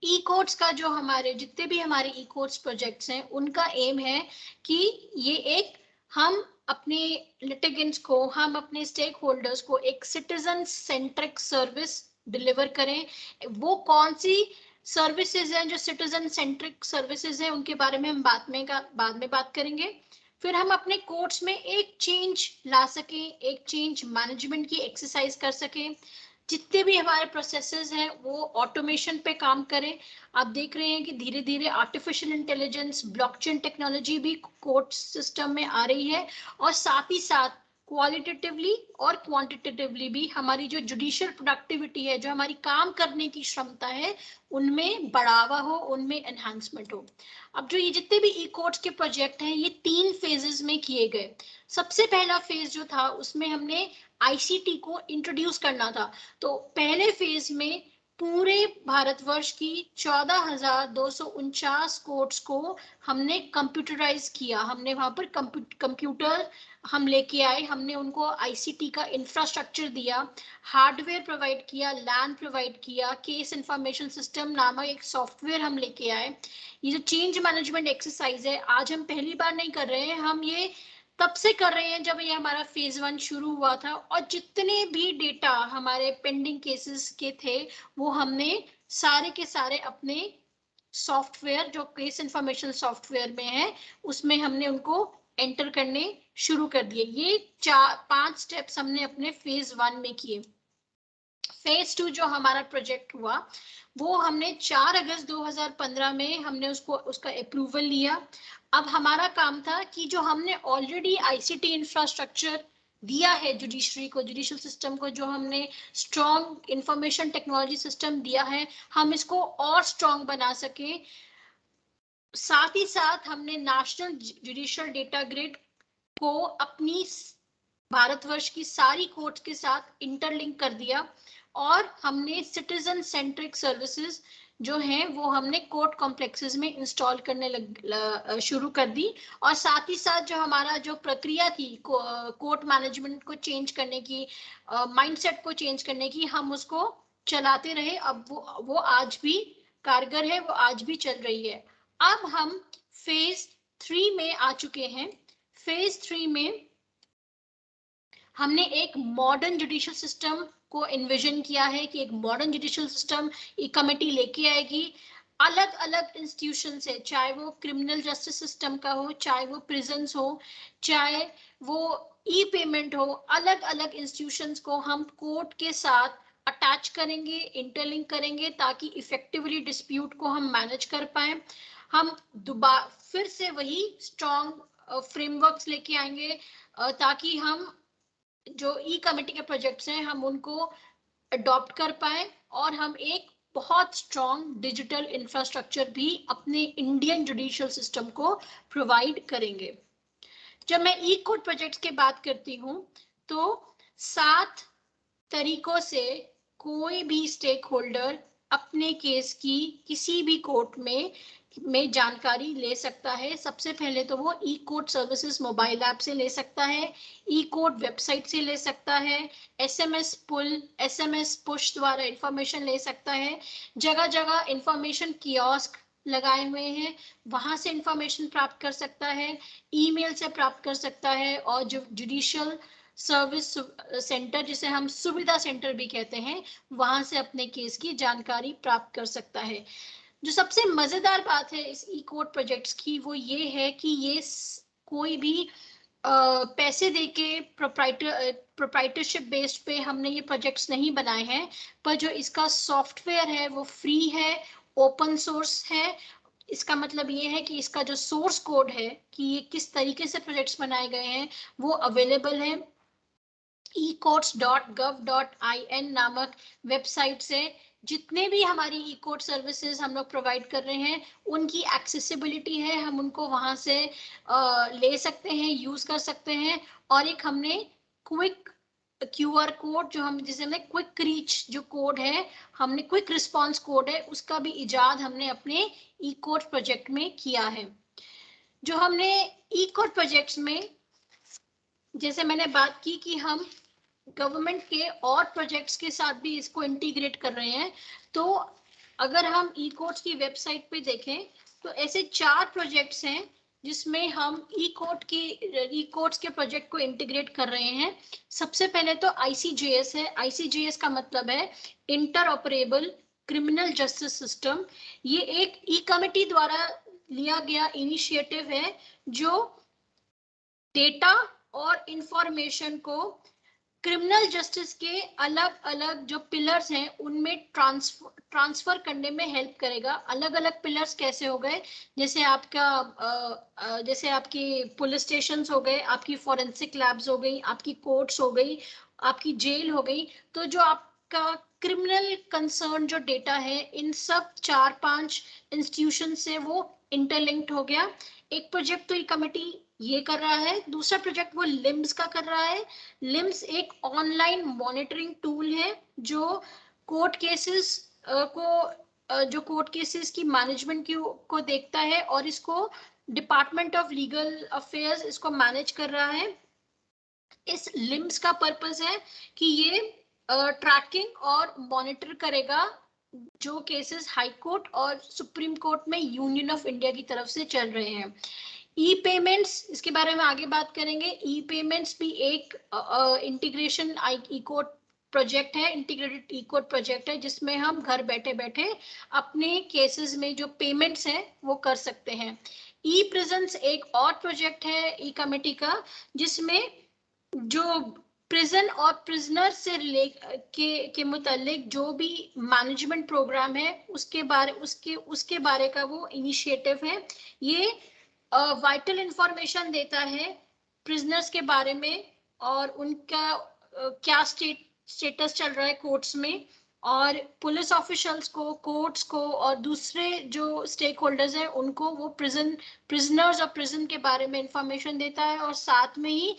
ई कोर्ट्स का जो हमारे जितने भी हमारे ई कोर्ट्स प्रोजेक्ट्स हैं, उनका एम है कि ये एक हम अपने लिटिगेंट्स को, हम अपने स्टेक होल्डर्स को एक सिटीजन सेंट्रिक सर्विस डिलीवर करें। वो कौन सी सर्विसेज हैं जो सिटीजन सेंट्रिक सर्विसेज हैं, उनके बारे में हम बाद में बात करेंगे। फिर हम अपने कोर्ट्स में एक चेंज ला सकें, एक चेंज मैनेजमेंट की एक्सरसाइज कर सकें, जितने भी हमारे प्रोसेसेस हैं वो ऑटोमेशन पे काम करें। आप देख रहे हैं कि धीरे धीरे आर्टिफिशियल इंटेलिजेंस, ब्लॉकचेन टेक्नोलॉजी भी कोर्ट सिस्टम में आ रही है, और साथ ही साथ क्वालिटेटिवली और क्वांटिटेटिवली भी हमारी जो जुडिशियल प्रोडक्टिविटी है, जो हमारी काम करने की क्षमता है, उनमें बढ़ावा हो, उनमें एनहांसमेंट हो। अब जो ये जितने भी ई कोर्ट्स के प्रोजेक्ट हैं, ये 3 फेजेस में किए गए। सबसे पहला फेज जो था उसमें हमने आईसीटी को इंट्रोड्यूस करना था। तो पहले फेज में पूरे भारतवर्ष की 14,249 कोर्ट्स को हमने कंप्यूटराइज किया। हमने वहां पर कंप्यूटर हम लेके आए, हमने उनको आईसीटी का इंफ्रास्ट्रक्चर दिया, हार्डवेयर प्रोवाइड किया, लैन प्रोवाइड किया, केस इंफॉर्मेशन सिस्टम नामक एक सॉफ्टवेयर हम लेके आए। ये जो चेंज मैनेजमेंट एक्सरसाइज है, आज हम पहली बार नहीं कर रहे हैं, हम ये तब से कर रहे हैं जब ये हमारा फेज 1 शुरू हुआ था। और जितने भी डेटा हमारे पेंडिंग केसेस के थे, वो हमने सारे के सारे अपने सॉफ्टवेयर, जो केस इंफॉर्मेशन सॉफ्टवेयर में है, उसमें हमने उनको एंटर करने शुरू कर दिए। ये 5 स्टेप्स हमने अपने फेज 1 में किए। फेज 2 जो हमारा प्रोजेक्ट हुआ, वो हमने 4 अगस्त 2015 में हमने उसका अप्रूवल लिया। अब हमारा काम था कि जो हमने ऑलरेडी आईसीटी इंफ्रास्ट्रक्चर दिया है जुडिशरी को, जुडिशियल सिस्टम को, जो हमने स्ट्रॉन्ग इंफॉर्मेशन टेक्नोलॉजी सिस्टम दिया है, हम इसको और स्ट्रॉन्ग बना सके। साथ ही साथ हमने नेशनल जुडिशियल डेटा ग्रिड को अपनी भारतवर्ष की सारी कोर्ट के साथ इंटरलिंक कर दिया, और हमने सिटीजन सेंट्रिक सर्विसेज जो हैं वो हमने कोर्ट कॉम्प्लेक्सेस में इंस्टॉल करने शुरू कर दी। और साथ ही साथ जो हमारा जो प्रक्रिया थी कोर्ट मैनेजमेंट को चेंज करने की, माइंडसेट को चेंज करने की, हम उसको चलाते रहे। अब वो आज भी कारगर है, वो आज भी चल रही है। अब हम फेज 3 में आ चुके हैं। फेज 3 में हमने एक मॉडर्न जुडिशियल सिस्टम को इन्विजन किया है कि एक मॉडर्न जुडिशियल सिस्टम ई कमेटी लेके आएगी। अलग अलग इंस्टीट्यूशन से, चाहे वो क्रिमिनल जस्टिस सिस्टम का हो, चाहे वो प्रिजन्स हो, चाहे वो ई पेमेंट हो, अलग अलग इंस्टीट्यूशंस को हम कोर्ट के साथ अटैच करेंगे, इंटरलिंक करेंगे, ताकि इफेक्टिवली डिस्प्यूट को हम मैनेज कर पाए। हम दोबारा फिर से वही स्ट्रॉन्ग फ्रेमवर्क्स लेके आएंगे ताकि हम जो ई कमेटी के प्रोजेक्ट्स हैं हम उनको अडॉप्ट कर पाए और हम एक बहुत स्ट्रॉन्ग डिजिटल इंफ्रास्ट्रक्चर भी अपने इंडियन जुडिशियल सिस्टम को प्रोवाइड करेंगे। जब मैं ई कोर्ट प्रोजेक्ट्स की बात करती हूँ तो 7 तरीकों से कोई भी स्टेक होल्डर अपने केस की किसी भी कोर्ट में जानकारी ले सकता है। सबसे पहले तो वो ई कोर्ट सर्विसेज मोबाइल ऐप से ले सकता है, ई कोर्ट वेबसाइट से ले सकता है, एसएमएस पुल, एसएमएस पुश द्वारा इंफॉर्मेशन ले सकता है। जगह जगह इंफॉर्मेशन कियोस्क लगाए हुए हैं, वहां से इंफॉर्मेशन प्राप्त कर सकता है, ईमेल से प्राप्त कर सकता है, और जो जुडिशियल सर्विस सेंटर जिसे हम सुविधा सेंटर भी कहते हैं, वहां से अपने केस की जानकारी प्राप्त कर सकता है। जो सबसे मजेदार बात है इस ई कोर्ट प्रोजेक्ट्स की वो ये है कि ये कोई भी पैसे देके प्रोप्राइटरशिप बेस्ड पे हमने ये प्रोजेक्ट्स नहीं बनाए हैं, पर जो इसका सॉफ्टवेयर है वो फ्री है, ओपन सोर्स है। इसका मतलब ये है कि इसका जो सोर्स कोड है कि ये किस तरीके से प्रोजेक्ट्स बनाए गए हैं वो अवेलेबल है ecourts.gov.in नामक वेबसाइट से। जितने भी हमारी ई कोर्ट सर्विसेज हम लोग प्रोवाइड कर रहे हैं उनकी एक्सेसिबिलिटी है, हम उनको वहां से ले सकते हैं, यूज कर सकते हैं। और एक हमने क्विक QR कोड जो हम जिसे हमने क्विक रीच जो कोड है, हमने क्विक रिस्पॉन्स कोड है, उसका भी इजाद हमने अपने ई कोर्ट प्रोजेक्ट में किया है। जो हमने ई कोर्ट प्रोजेक्ट्स में, जैसे मैंने बात की कि हम गवर्नमेंट के और प्रोजेक्ट्स के साथ भी इसको इंटीग्रेट कर रहे हैं, तो अगर हम ई कोर्ट्स की वेबसाइट पे देखें तो ऐसे 4 प्रोजेक्ट्स हैं जिसमें हम ई कोर्ट्स के प्रोजेक्ट को इंटीग्रेट कर रहे हैं। सबसे पहले तो ICJS है। ICJS का मतलब है inter operable criminal justice system. ये एक ई कमेटी द्वारा लिया गया इनिशिएटिव है जो डेटा और इंफॉर्मेशन को क्रिमिनल जस्टिस के अलग अलग जो पिलर्स हैं उनमें ट्रांसफर करने में हेल्प करेगा। अलग अलग पिलर्स कैसे हो गए, जैसे जैसे आपकी पुलिस स्टेशंस हो गए, आपकी फॉरेंसिक लैब्स हो गई, आपकी कोर्ट्स हो गई, आपकी जेल हो गई। तो जो आपका क्रिमिनल कंसर्न जो डेटा है इन सब 4-5 इंस्टीट्यूशन से वो इंटरलिंक्ड हो गया। एक प्रोजेक्ट तो ये कमेटी ये कर रहा है, दूसरा प्रोजेक्ट वो लिम्स का कर रहा है। लिम्स एक ऑनलाइन मॉनिटरिंग टूल है जो कोर्ट केसेस की मैनेजमेंट को देखता है और इसको डिपार्टमेंट ऑफ लीगल अफेयर्स इसको मैनेज कर रहा है। इस लिम्स का पर्पस है कि ये ट्रैकिंग और मॉनिटर करेगा जो केसेस हाई कोर्ट और सुप्रीम कोर्ट में यूनियन ऑफ इंडिया की तरफ से चल रहे हैं। ई पेमेंट्स, इसके बारे में आगे बात करेंगे। ई पेमेंट्स भी एक इंटीग्रेशन ई कोर्ट प्रोजेक्ट है, इंटीग्रेटेड ई कोर्ट प्रोजेक्ट है जिसमें हम घर बैठे बैठे अपने केसेस में जो पेमेंट्स हैं वो कर सकते हैं। ई प्रिजन्स एक और प्रोजेक्ट है ई कमेटी का जिसमें जो प्रिजन और प्रिजनर से के मुतालिक जो भी मैनेजमेंट प्रोग्राम है उसके बारे का वो इनिशिएटिव है। ये वाइटल इंफॉर्मेशन देता है प्रिजनर्स के बारे में और उनका क्या स्टेटस चल रहा है कोर्ट्स में, और पुलिस ऑफिशियल्स को, कोर्ट्स को और दूसरे जो स्टेक होल्डर्स हैं उनको वो प्रिजनर्स और प्रिजन के बारे में इंफॉर्मेशन देता है। और साथ में ही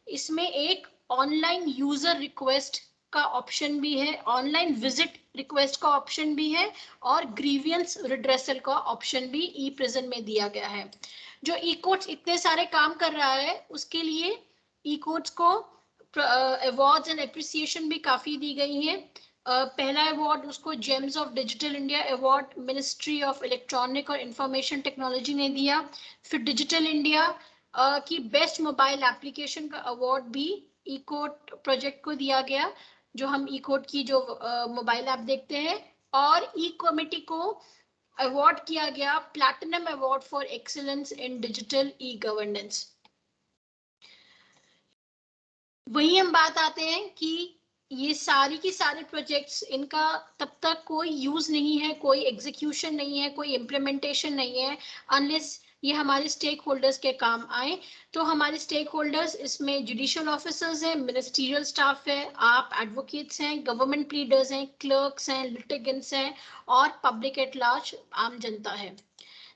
इसमें एक ऑनलाइन यूजर रिक्वेस्ट का ऑप्शन भी है, ऑनलाइन विजिट रिक्वेस्ट का ऑप्शन भी है और ग्रीवियंस रिड्रेसल का ऑप्शन भी ई प्रिजन में दिया गया है। जो ई कोर्ट्स इतने सारे काम कर रहा है उसके लिए ई कोर्ट्स को अवार्ड्स एंड एप्रिसिएशन भी काफी दी गई हैं। पहला अवार्ड उसको James of digital India award ministry of electronic और इंफॉर्मेशन टेक्नोलॉजी ने दिया। फिर डिजिटल इंडिया कि बेस्ट मोबाइल एप्लीकेशन का अवार्ड भी ई कोड प्रोजेक्ट को दिया गया, जो हम ई कोड की जो मोबाइल ऐप देखते हैं, और ई कमिटी को अवार्ड किया गया platinum award for excellence in digital e governance. वही हम बात आते हैं कि ये सारी की सारे प्रोजेक्ट्स, इनका तब तक कोई यूज नहीं है, कोई एग्जीक्यूशन नहीं है, कोई इम्प्लीमेंटेशन नहीं है अनलेस ये हमारे स्टेक होल्डर्स के काम आए। तो हमारे स्टेक होल्डर्स इसमें जुडिशियल ऑफिसर्स हैं, मिनिस्ट्रियल स्टाफ है, आप एडवोकेट्स हैं, गवर्नमेंट लीडर्स हैं, क्लर्क्स हैं, लिटिगेंट्स हैं, और पब्लिक एट लार्ज, आम जनता है।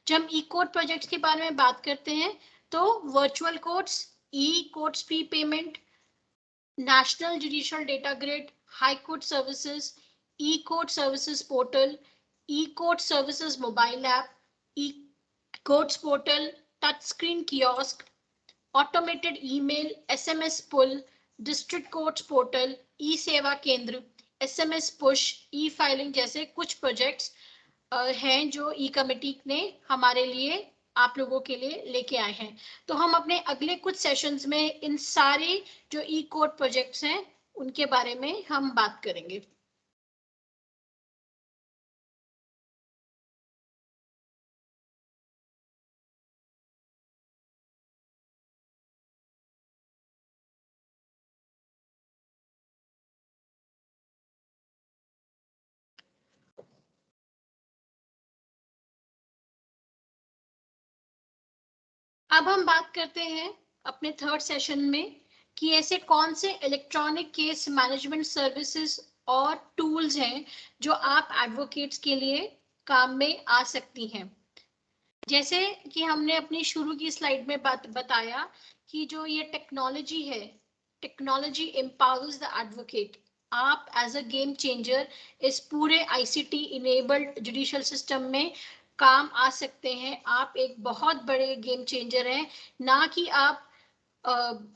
जब हम ई कोड प्रोजेक्ट्स के बारे में बात करते हैं तो virtual courts, e courts pre payment, National Judicial Data Grid, High Court Services, E-Court Services Portal, E-Court Services Mobile App, E-Courts Portal, Touchscreen Kiosk, Automated Email, SMS Pull, District Courts Portal, E-Seva Kendra, SMS Push, E-Filing जैसे कुछ प्रोजेक्ट्स हैं जो ई कमेटी ने हमारे लिए, आप लोगों के लिए लेके आए हैं। तो हम अपने अगले कुछ सेशंस में इन सारे जो ई कोड प्रोजेक्ट्स हैं उनके बारे में हम बात करेंगे। अब हम बात करते हैं अपने थर्ड सेशन में कि ऐसे कौन से इलेक्ट्रॉनिक केस मैनेजमेंट सर्विसेज और टूल्स हैं जो आप एडवोकेट्स के लिए काम में आ सकती हैं। जैसे कि हमने अपनी शुरू की स्लाइड में बात बताया कि जो ये टेक्नोलॉजी है, टेक्नोलॉजी एम्पावर्स द एडवोकेट। आप एज अ गेम चेंजर इस पूरे आईसीटी इनेबल्ड जुडिशियल सिस्टम में काम आ सकते हैं। आप एक बहुत बड़े गेम चेंजर हैं, ना कि आप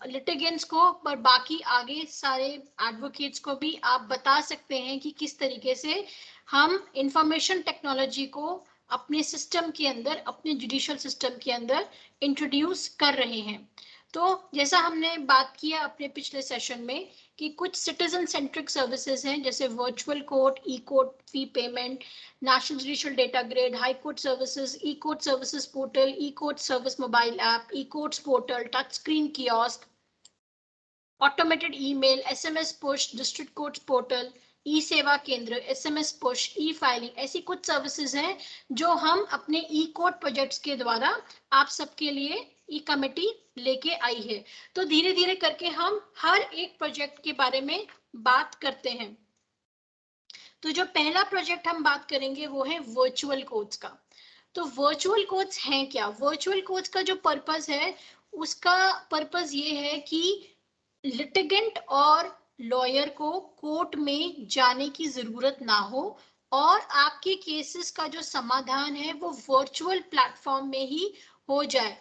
लिटिगेंट्स को, पर बाकी आगे सारे एडवोकेट्स को भी आप बता सकते हैं कि किस तरीके से हम इंफॉर्मेशन टेक्नोलॉजी को अपने सिस्टम के अंदर, अपने जुडिशियल सिस्टम के अंदर इंट्रोड्यूस कर रहे हैं। तो जैसा हमने बात किया अपने पिछले सेशन में कि कुछ सिटीजन सेंट्रिक सर्विसेज हैं, जैसे virtual court, e court fee payment, national judicial data grid, high court services, e court services portal, e court service mobile app, e courts portal, touch screen kiosk, automated email, SMS push, district courts portal, e सेवा केंद्र, एसएमएस पुश, ई फाइलिंग, ऐसी कुछ सर्विसेज हैं जो हम अपने ई कोर्ट प्रोजेक्ट्स के द्वारा आप सबके लिए ई कमेटी लेके आई है। तो धीरे धीरे करके हम हर एक प्रोजेक्ट के बारे में बात करते हैं। तो जो पहला प्रोजेक्ट हम बात करेंगे वो है वर्चुअल कोर्ट्स का। तो वर्चुअल कोर्ट्स हैं क्या? वर्चुअल कोर्ट्स का जो पर्पस है, उसका पर्पस ये है कि लिटिगेंट और लॉयर को कोर्ट में जाने की जरूरत ना हो, और आपके केसेस का जो समाधान है वो वर्चुअल प्लेटफॉर्म में ही हो जाए।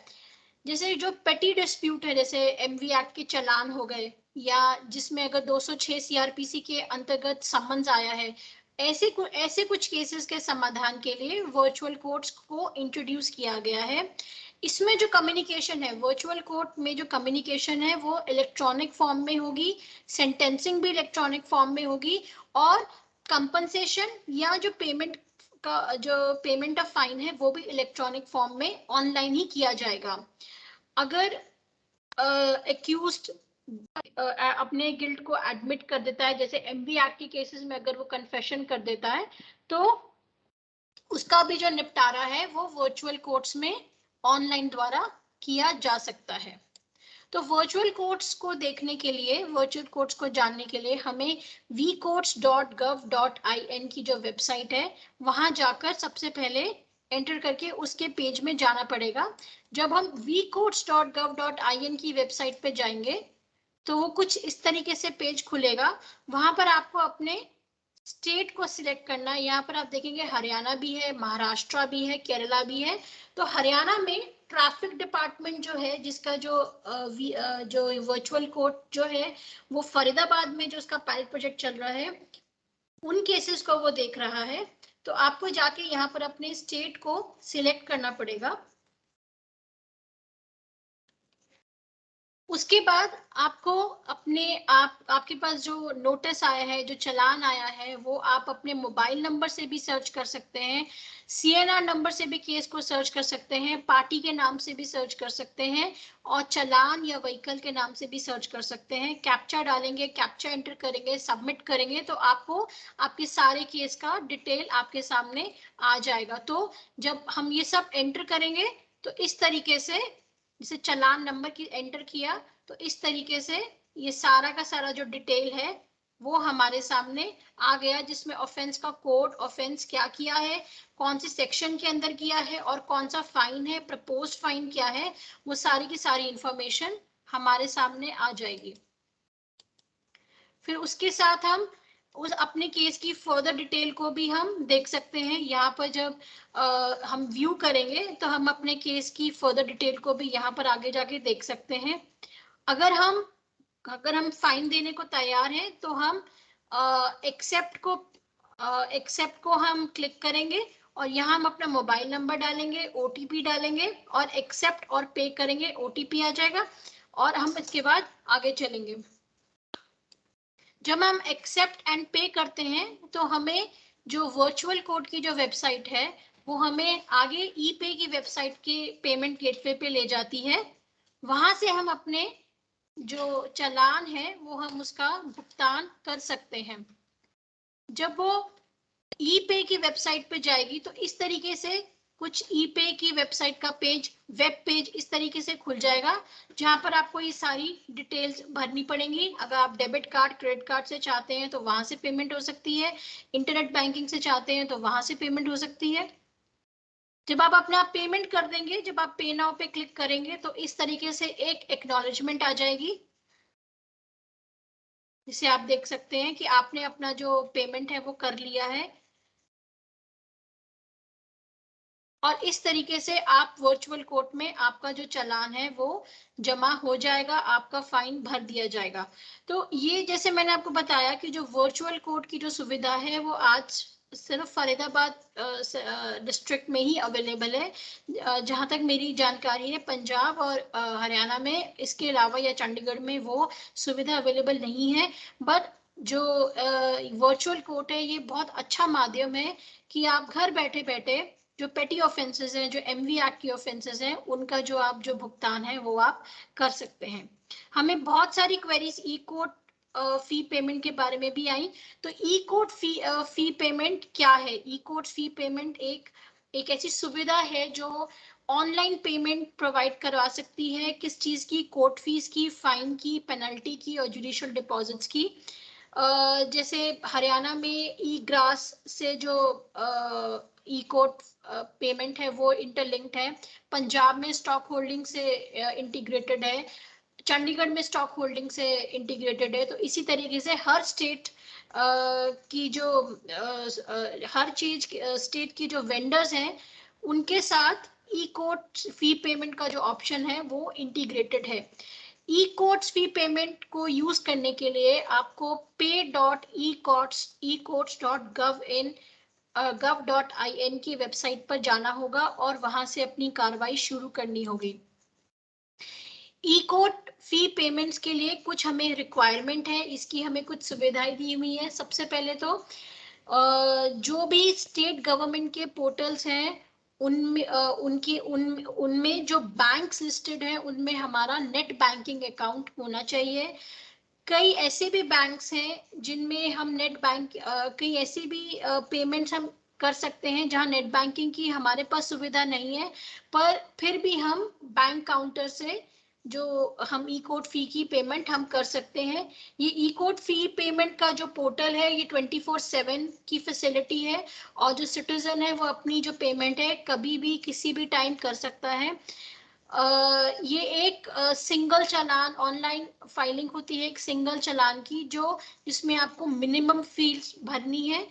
जैसे जो पेटी डिस्प्यूट है, जैसे एमवी एक्ट के चालान हो गए, या जिसमें अगर 206 सीआरपीसी के अंतर्गत समन्स आया है, ऐसे कुछ केसेस के समाधान के लिए वर्चुअल कोर्ट्स को इंट्रोड्यूस किया गया है। इसमें जो कम्युनिकेशन है, वर्चुअल कोर्ट में जो कम्युनिकेशन है वो इलेक्ट्रॉनिक फॉर्म में होगी, सेंटेंसिंग भी इलेक्ट्रॉनिक फॉर्म में होगी, और कंपनसेशन या जो पेमेंट का जो पेमेंट ऑफ फाइन है वो भी इलेक्ट्रॉनिक फॉर्म में ऑनलाइन ही किया जाएगा। अगर एक्यूज्ड अपने गिल्ट को एडमिट कर देता है, जैसे एमवी एक्ट के केसेस में अगर वो कन्फेशन कर देता है, तो उसका भी जो निपटारा है वो वर्चुअल कोर्ट्स में ऑनलाइन द्वारा किया जा सकता है। तो वर्चुअल कोर्ट्स को देखने के लिए, वर्चुअल कोर्ट्स को जानने के लिए हमें vcourts.gov.in की जो वेबसाइट है वहां जाकर सबसे पहले एंटर करके उसके पेज में जाना पड़ेगा। जब हम vcourts.gov.in की वेबसाइट पे जाएंगे तो वो कुछ इस तरीके से पेज खुलेगा। वहां पर आपको अपने स्टेट को सिलेक्ट करना है। यहाँ पर आप देखेंगे हरियाणा भी है, महाराष्ट्र भी है, केरला भी है। तो हरियाणा में ट्रैफिक डिपार्टमेंट जो है, जिसका जो वर्चुअल कोर्ट जो है वो फरीदाबाद में जो उसका पायलट प्रोजेक्ट चल रहा है, उन केसेस को वो देख रहा है। तो आपको जाके यहाँ पर अपने स्टेट को सिलेक्ट करना पड़ेगा। उसके बाद आपको आपके पास जो नोटिस आया है, जो चालान आया है, वो आप अपने मोबाइल नंबर से भी सर्च कर सकते हैं, सीएनआर नंबर से भी केस को सर्च कर सकते हैं, पार्टी के नाम से भी सर्च कर सकते हैं, और चालान या व्हीकल के नाम से भी सर्च कर सकते हैं। कैप्चा डालेंगे, कैप्चा एंटर करेंगे, सबमिट करेंगे तो आपको आपके सारे केस का डिटेल आपके सामने आ जाएगा। तो जब हम ये सब एंटर करेंगे तो इस तरीके से, जैसे चालान नंबर की एंटर किया तो इस तरीके से ये सारा का सारा जो डिटेल है वो हमारे सामने आ गया, जिसमें ऑफेंस का कोड, ऑफेंस क्या किया है, कौन सी सेक्शन के अंदर किया है और कौन सा फाइन है, प्रपोज्ड फाइन क्या है, वो सारी की सारी इंफॉर्मेशन हमारे सामने आ जाएगी। फिर उसके साथ हम उस अपने केस की फर्दर डिटेल को भी हम देख सकते हैं। यहाँ पर जब हम व्यू करेंगे तो हम अपने केस की फर्दर डिटेल को भी यहाँ पर आगे जाके देख सकते हैं। अगर हम फाइन देने को तैयार हैं तो हम एक्सेप्ट को हम क्लिक करेंगे और यहाँ हम अपना मोबाइल नंबर डालेंगे, ओटीपी डालेंगे और एक्सेप्ट और पे करेंगे, ओटीपी आ जाएगा और हम इसके बाद आगे चलेंगे। जब हम एक्सेप्ट एंड पे करते हैं तो हमें जो वर्चुअल कोड की जो वेबसाइट है वो हमें आगे ई पे की वेबसाइट के पेमेंट गेटवे पे ले जाती है। वहां से हम अपने जो चालान है वो हम उसका भुगतान कर सकते हैं। जब वो ई पे की वेबसाइट पे जाएगी तो इस तरीके से कुछ ई पे की वेबसाइट का पेज, वेब पेज इस तरीके से खुल जाएगा, जहां पर आपको ये सारी डिटेल्स भरनी पड़ेंगी। अगर आप डेबिट कार्ड, क्रेडिट कार्ड से चाहते हैं तो वहां से पेमेंट हो सकती है, इंटरनेट बैंकिंग से चाहते हैं तो वहां से पेमेंट हो सकती है। जब आप अपना पेमेंट कर देंगे, जब आप पे नाउ पे क्लिक करेंगे तो इस तरीके से एक एक्नॉलेजमेंट आ जाएगी, जिसे आप देख सकते हैं कि आपने अपना जो पेमेंट है वो कर लिया है। और इस तरीके से आप वर्चुअल कोर्ट में आपका जो चालान है वो जमा हो जाएगा, आपका फाइन भर दिया जाएगा। तो ये जैसे मैंने आपको बताया कि जो वर्चुअल कोर्ट की जो सुविधा है वो आज सिर्फ फरीदाबाद डिस्ट्रिक्ट में ही अवेलेबल है। जहां तक मेरी जानकारी है पंजाब और हरियाणा में इसके अलावा या चंडीगढ़ में वो सुविधा अवेलेबल नहीं है। बट जो वर्चुअल कोर्ट है ये बहुत अच्छा माध्यम है कि आप घर बैठे बैठे जो पेटी ऑफेंसेस हैं, जो एमवी एक्ट की ऑफेंसेस हैं, उनका जो भुगतान है वो आप कर सकते हैं। हमें बहुत सारी क्वेरीज ई कोर्ट फी पेमेंट के बारे में भी आई। तो ई कोर्ट फी पेमेंट क्या है? ई कोर्ट फी पेमेंट एक ऐसी सुविधा है जो ऑनलाइन पेमेंट प्रोवाइड करवा सकती है। किस चीज की? कोर्ट फीस की, फाइन की, पेनल्टी की और जुडिशियल डिपॉजिट्स की। जैसे हरियाणा में ई ग्रास से जो ई कोर्ट पेमेंट है वो इंटरलिंक्ड है, पंजाब में स्टॉक होल्डिंग से इंटीग्रेटेड है, चंडीगढ़ में स्टॉक होल्डिंग से इंटीग्रेटेड है। तो इसी तरीके से हर स्टेट की जो हर चीज स्टेट की जो वेंडर्स हैं उनके साथ ई कोर्ट फी पेमेंट का जो ऑप्शन है वो इंटीग्रेटेड है। ई कोर्ट्स फी पेमेंट को यूज करने के लिए आपको pay.ecourts.gov.in की वेबसाइट पर जाना होगा और वहां से अपनी कार्रवाई शुरू करनी होगी। ई कोर्ट फी पेमेंट्स के लिए कुछ हमें रिक्वायरमेंट है, इसकी हमें कुछ सुविधाएं दी हुई है। सबसे पहले तो जो भी स्टेट गवर्नमेंट के पोर्टल्स हैं उनमें उनमें जो बैंक्स लिस्टेड है उनमें हमारा नेट बैंकिंग अकाउंट होना चाहिए। कई ऐसे भी बैंक्स हैं जिनमें हम नेट बैंक कई ऐसी भी पेमेंट्स हम कर सकते हैं जहां नेट बैंकिंग की हमारे पास सुविधा नहीं है, पर फिर भी हम बैंक काउंटर से जो हम ई कोर्ट फी की पेमेंट हम कर सकते हैं। ये ई कोर्ट फी पेमेंट का जो पोर्टल है ये 24/7 की फैसिलिटी है और जो सिटीजन है वो अपनी जो पेमेंट है कभी भी किसी भी टाइम कर सकता है। ये एक सिंगल चालान ऑनलाइन फाइलिंग होती है, एक सिंगल चालान की जो जिसमें आपको मिनिमम फीस भरनी है।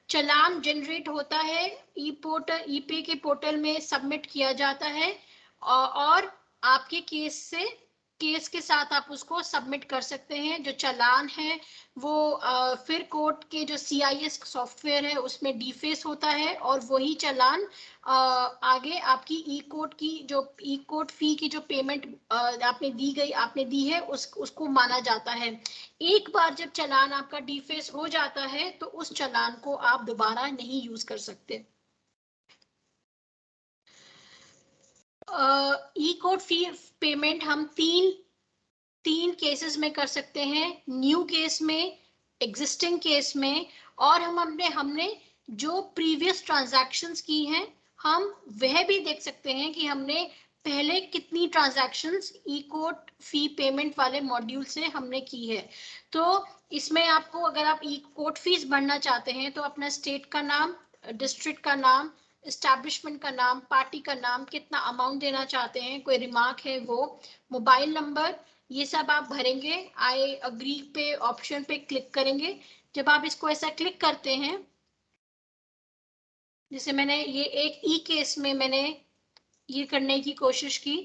चालान जनरेट होता है ई पे के पोर्टल में सबमिट किया जाता है और आपके केस से केस के साथ आप उसको सबमिट कर सकते हैं। जो चालान है वो फिर कोर्ट के जो CIS सॉफ्टवेयर है उसमें डीफेस होता है और वही चालान आगे आपकी ई कोर्ट फी की जो पेमेंट आपने दी है उसको माना जाता है। एक बार जब चालान आपका डीफेस हो जाता है तो उस चालान को आप दोबारा नहीं यूज कर सकते। ई कोर्ट फी पेमेंट हम तीन केसेस में कर सकते हैं, न्यू केस में, एग्जिस्टिंग केस में, और हमने जो प्रीवियस ट्रांजैक्शंस की हैं हम वह भी देख सकते हैं कि हमने पहले कितनी ट्रांजैक्शंस ई कोर्ट फी पेमेंट वाले मॉड्यूल से हमने की है। तो इसमें आपको अगर आप ई कोर्ट फीस भरना चाहते हैं तो अपना स्टेट का नाम, डिस्ट्रिक्ट का नाम, एस्टैब्लिशमेंट का नाम, पार्टी का नाम, कितना अमाउंट देना चाहते हैं, कोई रिमार्क है वो, मोबाइल नंबर, ये सब आप भरेंगे। आई अग्री पे ऑप्शन पे क्लिक करेंगे। जब आप इसको ऐसा क्लिक करते हैं, जैसे मैंने ये एक ई केस में मैंने ये करने की कोशिश की,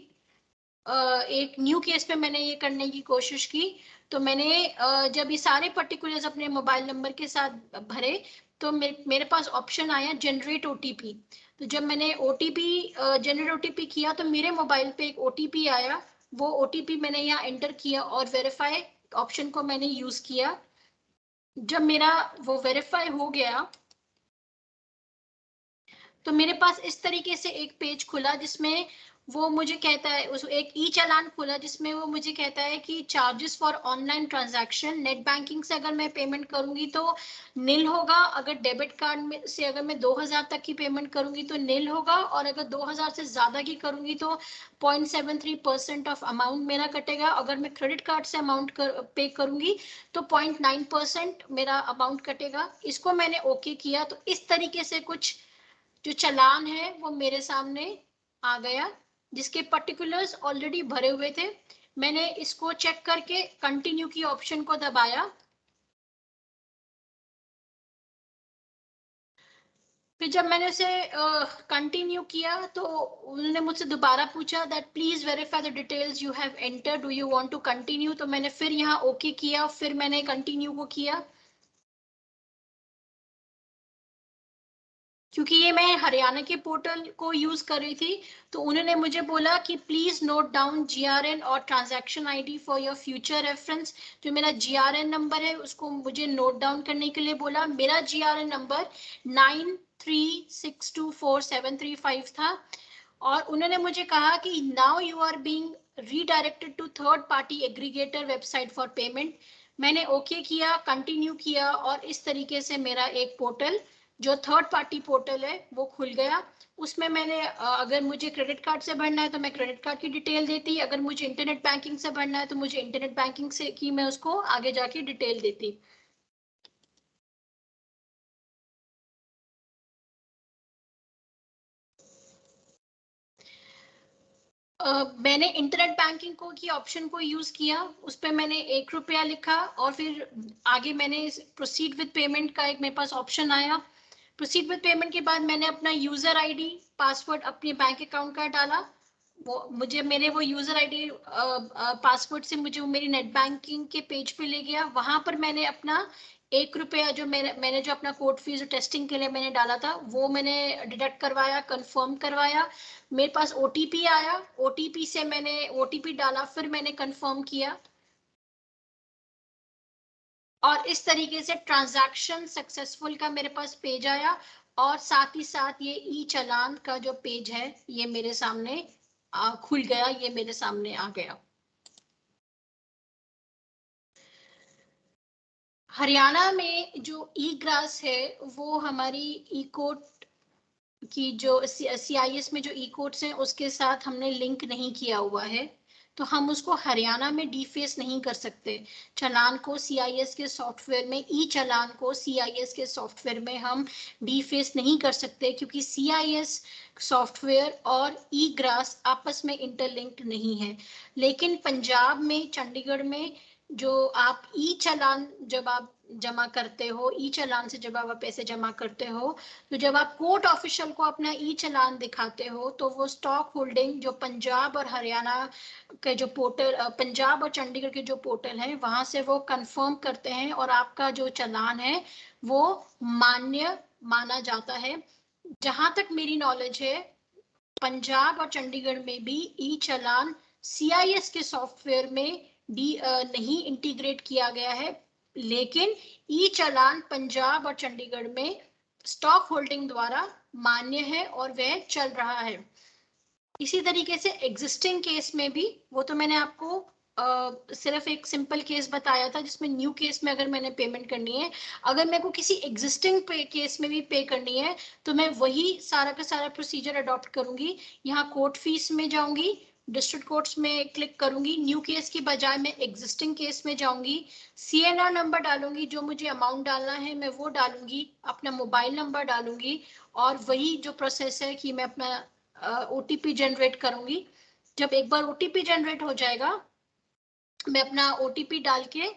एक न्यू केस पे मैंने ये करने की कोशिश की, तो मैंने जब ये सारे पर्टिकुलर्स अपने मोबाइल नंबर के साथ भरे तो मेरे पास ऑप्शन आया जनरेट OTP। तो जब मैंने जनरेट OTP किया तो मेरे मोबाइल पे एक OTP आया, वो OTP मैंने यहाँ एंटर किया और वेरीफाई ऑप्शन को मैंने यूज किया। जब मेरा वो वेरीफाई हो गया तो मेरे पास इस तरीके से एक पेज खुला जिसमें वो मुझे कहता है, उस एक ई चालान खुला जिसमें वो मुझे कहता है कि charges for online transaction, net banking से अगर मैं पेमेंट करूंगी तो नील होगा, अगर डेबिट कार्ड में से अगर मैं 2000 तक की पेमेंट करूंगी तो नील होगा, और अगर 2000 से ज्यादा की करूंगी तो 0.73% ऑफ अमाउंट मेरा कटेगा, अगर मैं क्रेडिट कार्ड से अमाउंट पे करूंगी तो 0.9% मेरा अमाउंट कटेगा। इसको मैंने ओके किया तो इस तरीके से कुछ जो चालान है वो मेरे सामने आ गया जिसके पर्टिकुलर्स ऑलरेडी भरे हुए थे। मैंने इसको चेक करके कंटिन्यू की ऑप्शन को दबाया। फिर जब मैंने उसे कंटिन्यू किया तो उन्होंने मुझसे दोबारा पूछा that please verify the details you have enter, do you want to continue. तो मैंने फिर यहाँ ओके किया, फिर मैंने कंटिन्यू को किया। क्योंकि ये मैं हरियाणा के पोर्टल को यूज कर रही थी तो उन्होंने मुझे बोला कि प्लीज नोट डाउन GRN और transaction ID for your future reference. जो मेरा GRN नंबर है उसको मुझे नोट डाउन करने के लिए बोला। मेरा GRN नंबर 93624735 था और उन्होंने मुझे कहा कि now you are being redirected to third party aggregator website for payment. मैंने ओके किया, कंटिन्यू किया और इस तरीके से मेरा एक पोर्टल जो थर्ड पार्टी पोर्टल है वो खुल गया। उसमें मैंने अगर मुझे क्रेडिट कार्ड से भरना है तो मैं क्रेडिट कार्ड की डिटेल देती, अगर मुझे इंटरनेट बैंकिंग से भरना है तो मुझे इंटरनेट बैंकिंग से की मैं उसको आगे जाके डिटेल देती। मैंने इंटरनेट बैंकिंग को की ऑप्शन को यूज किया, उस पर मैंने ₹1 लिखा और फिर आगे मैंने प्रोसीड विद पेमेंट का एक मेरे पास ऑप्शन आया। प्रोसीड विद पेमेंट के बाद मैंने अपना यूजर ID पासवर्ड अपने बैंक अकाउंट का डाला। मेरे वो यूजर ID पासवर्ड से मुझे मेरी नेट बैंकिंग के पेज पे ले गया। वहां पर मैंने अपना ₹1 जो मैंने जो अपना कोड फीस टेस्टिंग के लिए मैंने डाला था वो मैंने डिडक्ट करवाया, कंफर्म करवाया। मेरे पास OTP आया, OTP से मैंने OTP डाला, फिर मैंने कंफर्म किया और इस तरीके से ट्रांजैक्शन सक्सेसफुल का मेरे पास पेज आया। और साथ ही साथ ये ई चालान का जो पेज है ये मेरे सामने खुल गया, ये मेरे सामने आ गया। हरियाणा में जो ई ग्रास है वो हमारी ई कोर्ट की जो CIS में जो ई कोर्ट्स हैं उसके साथ हमने लिंक नहीं किया हुआ है, तो हम उसको हरियाणा में डीफेस नहीं कर सकते। चालान को CIS के सॉफ्टवेयर में, ई चालान को CIS के सॉफ्टवेयर में हम डीफेस नहीं कर सकते क्योंकि CIS सॉफ्टवेयर और ई ग्रास आपस में इंटरलिंक्ड नहीं है। लेकिन पंजाब में, चंडीगढ़ में जो आप ई चालान जब आप जमा करते हो, ई चालान से जब आप पैसे जमा करते हो, तो जब आप कोर्ट ऑफिशियल को अपना ई चालान दिखाते हो तो वो स्टॉक होल्डिंग जो पंजाब और हरियाणा के जो पोर्टल, पंजाब और चंडीगढ़ के जो पोर्टल है वहां से वो कंफर्म करते हैं और आपका जो चालान है वो मान्य माना जाता है। जहां तक मेरी नॉलेज है, पंजाब और चंडीगढ़ में भी ई चालान CIS के सॉफ्टवेयर में नहीं इंटीग्रेट किया गया है, लेकिन ई चालान पंजाब और चंडीगढ़ में स्टॉक होल्डिंग द्वारा मान्य है और वह चल रहा है। इसी तरीके से एग्जिस्टिंग केस में भी, वो तो मैंने आपको सिर्फ एक सिंपल केस बताया था जिसमें न्यू केस में अगर मैंने पेमेंट करनी है, अगर मेरे को किसी एग्जिस्टिंग केस में भी पे करनी है तो मैं वही सारा का सारा प्रोसीजर अडॉप्ट करूंगी। यहाँ कोर्ट फीस में जाऊंगी, डिस्ट्रिक्ट कोर्ट्स में क्लिक करूंगी, न्यू केस की बजाय मैं एग्जिस्टिंग केस में जाऊंगी, CNR नंबर डालूंगी, जो मुझे अमाउंट डालना है मैं वो डालूंगी, अपना मोबाइल नंबर डालूंगी और वही जो प्रोसेस है कि मैं अपना OTP जनरेट करूंगी। जब एक बार OTP जनरेट हो जाएगा, मैं अपना OTP डाल के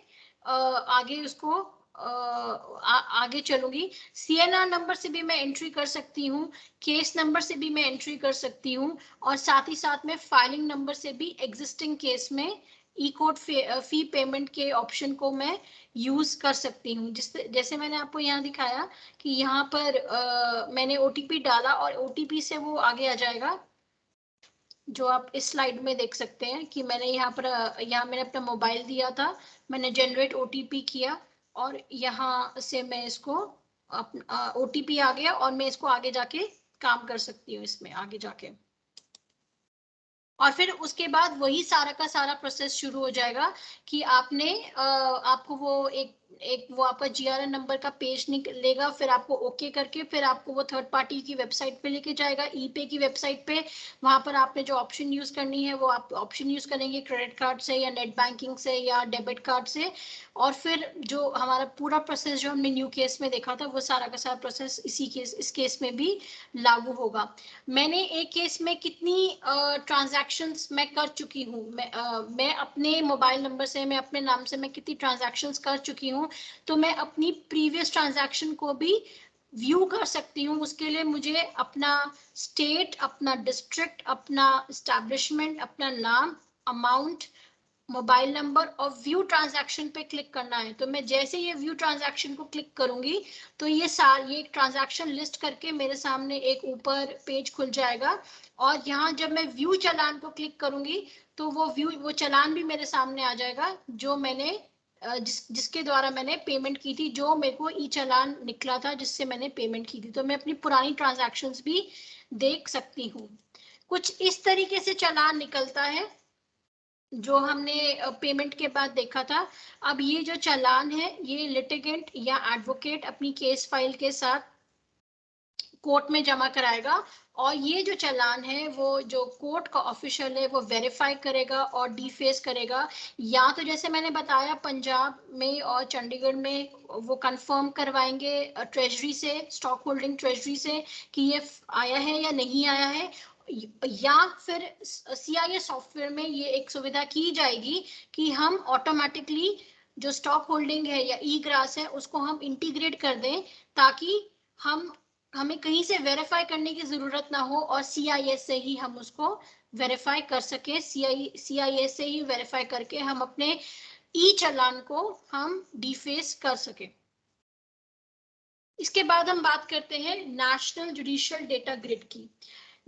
आगे उसको आगे चलूंगी। CNR नंबर से भी मैं एंट्री कर सकती हूँ, केस नंबर से भी मैं एंट्री कर सकती हूँ और साथ ही साथ में फाइलिंग नंबर से भी एग्जिस्टिंग केस में ई कोर्ट फी पेमेंट के ऑप्शन को मैं यूज कर सकती हूँ। जैसे मैंने आपको यहाँ दिखाया कि यहाँ पर मैंने OTP डाला और OTP से वो आगे आ जाएगा, जो आप इस स्लाइड में देख सकते हैं कि मैंने यहाँ मैंने अपना मोबाइल दिया था, मैंने जनरेट OTP किया और यहाँ से मैं इसको OTP आ गया और मैं इसको आगे जाके काम कर सकती हूँ इसमें आगे जाके। और फिर उसके बाद वही सारा का सारा प्रोसेस शुरू हो जाएगा कि आपको वो एक वो आपका GRN नंबर का पेज निकलेगा, फिर आपको ओके करके फिर आपको वो थर्ड पार्टी की वेबसाइट पे लेके जाएगा, ईपे की वेबसाइट पे। वहां पर आपने जो ऑप्शन यूज करनी है वो आप ऑप्शन यूज करेंगे क्रेडिट कार्ड से या नेट बैंकिंग से या डेबिट कार्ड से। और फिर जो हमारा पूरा प्रोसेस जो हमने न्यू केस में देखा था वो सारा का सारा प्रोसेस इस केस में भी लागू होगा। मैंने एक केस में कितनी ट्रांजैक्शंस मैं कर चुकी हूँ, मैं अपने मोबाइल नंबर से, मैं अपने नाम से मैं कितनी ट्रांजैक्शंस कर चुकी हूँ, तो मैं अपनी प्रीवियस ट्रांजैक्शन को भी व्यू कर सकती हूँ। उसके लिए मुझे अपना स्टेट, अपना डिस्ट्रिक्ट, अपना एस्टैब्लिशमेंट, अपना नाम, अमाउंट, मोबाइल नंबर और व्यू ट्रांजैक्शन पे क्लिक करना है। तो मैं जैसे ये व्यू ट्रांजैक्शन को क्लिक करूंगी तो ये ट्रांजैक्शन लिस्ट करके मेरे सामने एक ऊपर पेज खुल जाएगा और यहाँ जब मैं व्यू चालान को क्लिक करूंगी तो वो चालान भी मेरे सामने आ जाएगा जो मैंने जिसके द्वारा मैंने पेमेंट की थी, जो मेरे को ई चालान निकला था जिससे मैंने पेमेंट की थी। तो मैं अपनी पुरानी ट्रांजैक्शंस भी देख सकती हूँ। कुछ इस तरीके से चालान निकलता है जो हमने पेमेंट के बाद देखा था। अब ये जो चालान है ये लिटिगेंट या एडवोकेट अपनी केस फाइल के साथ कोर्ट में जमा कराएगा और ये जो चालान है वो जो कोर्ट का ऑफिशियल है वो वेरीफाई करेगा और डीफेस करेगा। या तो जैसे मैंने बताया पंजाब में और चंडीगढ़ में वो कंफर्म करवाएंगे ट्रेजरी से, स्टॉक होल्डिंग ट्रेजरी से कि ये आया है या नहीं आया है, या फिर CIS सॉफ्टवेयर में ये एक सुविधा की जाएगी कि हम ऑटोमेटिकली जो स्टॉक होल्डिंग है या ई ग्रास है उसको हम इंटीग्रेट कर दें ताकि हमें कहीं से वेरीफाई करने की जरूरत ना हो और CIS से ही हम उसको वेरीफाई कर सके। CIS से ही वेरीफाई करके हम अपने ई चालान को हम डीफेस कर सके। इसके बाद हम बात करते हैं नेशनल जुडिशियल डेटा ग्रिड की।